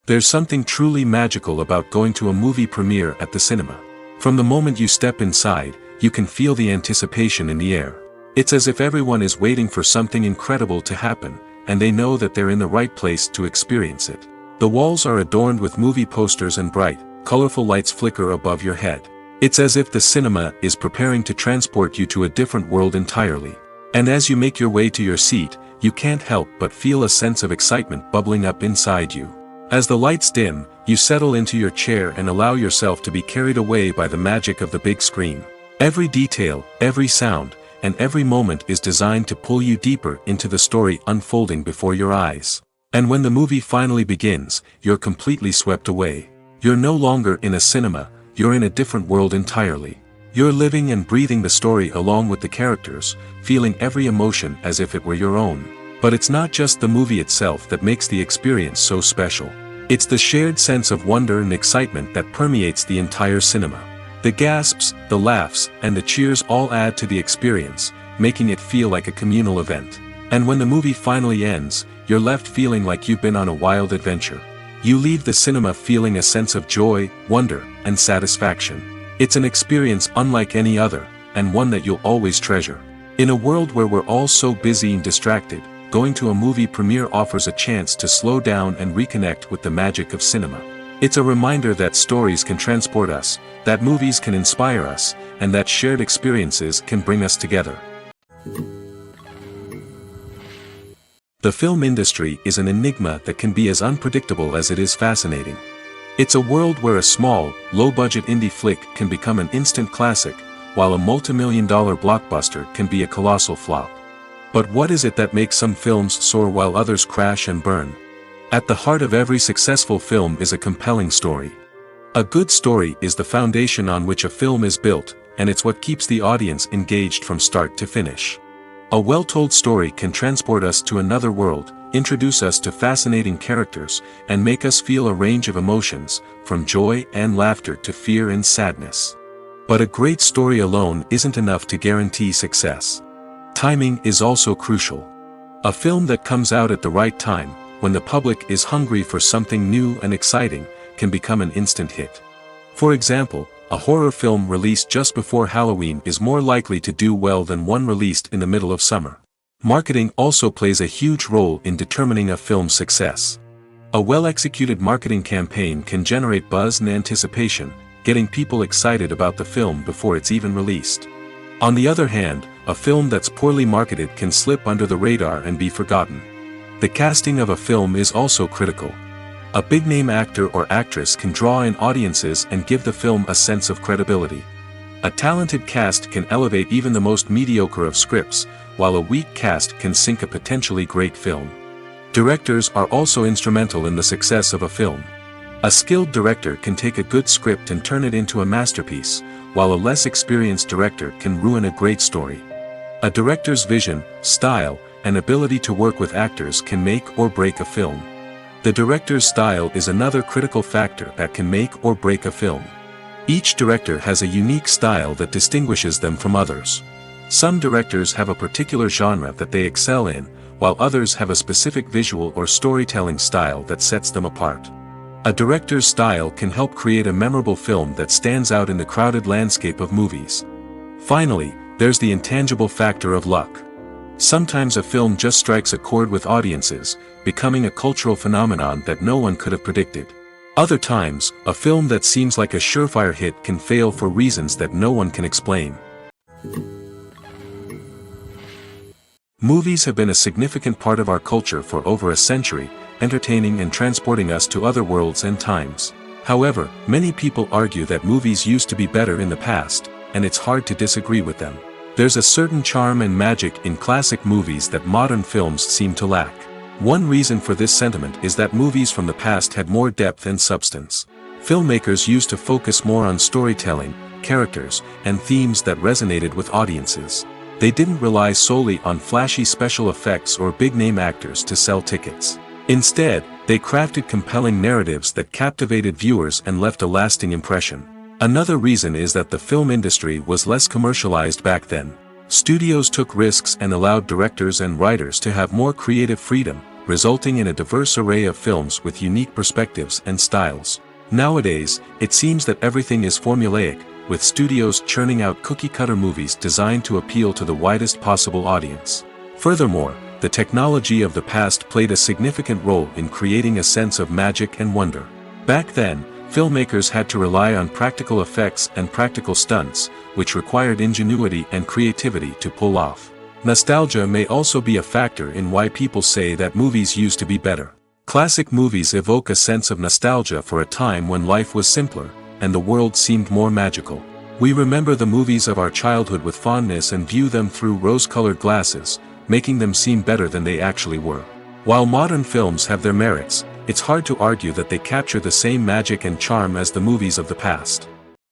There's something truly magical about going to a movie premiere at the cinema. From the moment you step inside, you can feel the anticipation in the air. It's as if everyone is waiting for something incredible to happen, and they know that they're in the right place to experience it. The walls are adorned with movie posters and bright, colorful lights flicker above your head. It's as if the cinema is preparing to transport you to a different world entirely. And as you make your way to your seat, you can't help but feel a sense of excitement bubbling up inside you. As the lights dim, you settle into your chair and allow yourself to be carried away by the magic of the big screen. Every detail, every sound, and every moment is designed to pull you deeper into the story unfolding before your eyes. And when the movie finally begins, you're completely swept away. You're no longer in a cinema, you're in a different world entirely. You're living and breathing the story along with the characters, feeling every emotion as if it were your own. But it's not just the movie itself that makes the experience so special. It's the shared sense of wonder and excitement that permeates the entire cinema. The gasps, the laughs, and the cheers all add to the experience, making it feel like a communal event. And when the movie finally ends, you're left feeling like you've been on a wild adventure. You leave the cinema feeling a sense of joy, wonder, and satisfaction. It's an experience unlike any other, and one that you'll always treasure. In a world where we're all so busy and distracted, going to a movie premiere offers a chance to slow down and reconnect with the magic of cinema. It's a reminder that stories can transport us, that movies can inspire us, and that shared experiences can bring us together. The film industry is an enigma that can be as unpredictable as it is fascinating. It's a world where a small, low-budget indie flick can become an instant classic, while a multi-million-dollar blockbuster can be a colossal flop. But what is it that makes some films soar while others crash and burn? At the heart of every successful film is a compelling story. A good story is the foundation on which a film is built, and it's what keeps the audience engaged from start to finish. A well-told story can transport us to another world, introduce us to fascinating characters, and make us feel a range of emotions, from joy and laughter to fear and sadness. But a great story alone isn't enough to guarantee success. Timing is also crucial. A film that comes out at the right time, when the public is hungry for something new and exciting, can become an instant hit. For example, a horror film released just before Halloween is more likely to do well than one released in the middle of summer. Marketing also plays a huge role in determining a film's success. A well-executed marketing campaign can generate buzz and anticipation, getting people excited about the film before it's even released. On the other hand, a film that's poorly marketed can slip under the radar and be forgotten. The casting of a film is also critical. A big-name actor or actress can draw in audiences and give the film a sense of credibility. A talented cast can elevate even the most mediocre of scripts, while a weak cast can sink a potentially great film. Directors are also instrumental in the success of a film. A skilled director can take a good script and turn it into a masterpiece, while a less experienced director can ruin a great story. A director's vision, style, and ability to work with actors can make or break a film. The director's style is another critical factor that can make or break a film. Each director has a unique style that distinguishes them from others. Some directors have a particular genre that they excel in, while others have a specific visual or storytelling style that sets them apart. A director's style can help create a memorable film that stands out in the crowded landscape of movies. Finally, there's the intangible factor of luck. Sometimes a film just strikes a chord with audiences, becoming a cultural phenomenon that no one could have predicted. Other times, a film that seems like a surefire hit can fail for reasons that no one can explain. Movies have been a significant part of our culture for over a century, entertaining and transporting us to other worlds and times. However, many people argue that movies used to be better in the past, and it's hard to disagree with them. There's a certain charm and magic in classic movies that modern films seem to lack. One reason for this sentiment is that movies from the past had more depth and substance. Filmmakers used to focus more on storytelling, characters, and themes that resonated with audiences. They didn't rely solely on flashy special effects or big-name actors to sell tickets. Instead, they crafted compelling narratives that captivated viewers and left a lasting impression. Another reason is that the film industry was less commercialized back then. Studios took risks and allowed directors and writers to have more creative freedom, resulting in a diverse array of films with unique perspectives and styles. Nowadays, it seems that everything is formulaic, with studios churning out cookie-cutter movies designed to appeal to the widest possible audience. Furthermore, the technology of the past played a significant role in creating a sense of magic and wonder. Back then, filmmakers had to rely on practical effects and practical stunts, which required ingenuity and creativity to pull off. Nostalgia may also be a factor in why people say that movies used to be better. Classic movies evoke a sense of nostalgia for a time when life was simpler, and the world seemed more magical. We remember the movies of our childhood with fondness and view them through rose-colored glasses, making them seem better than they actually were. While modern films have their merits, it's hard to argue that they capture the same magic and charm as the movies of the past.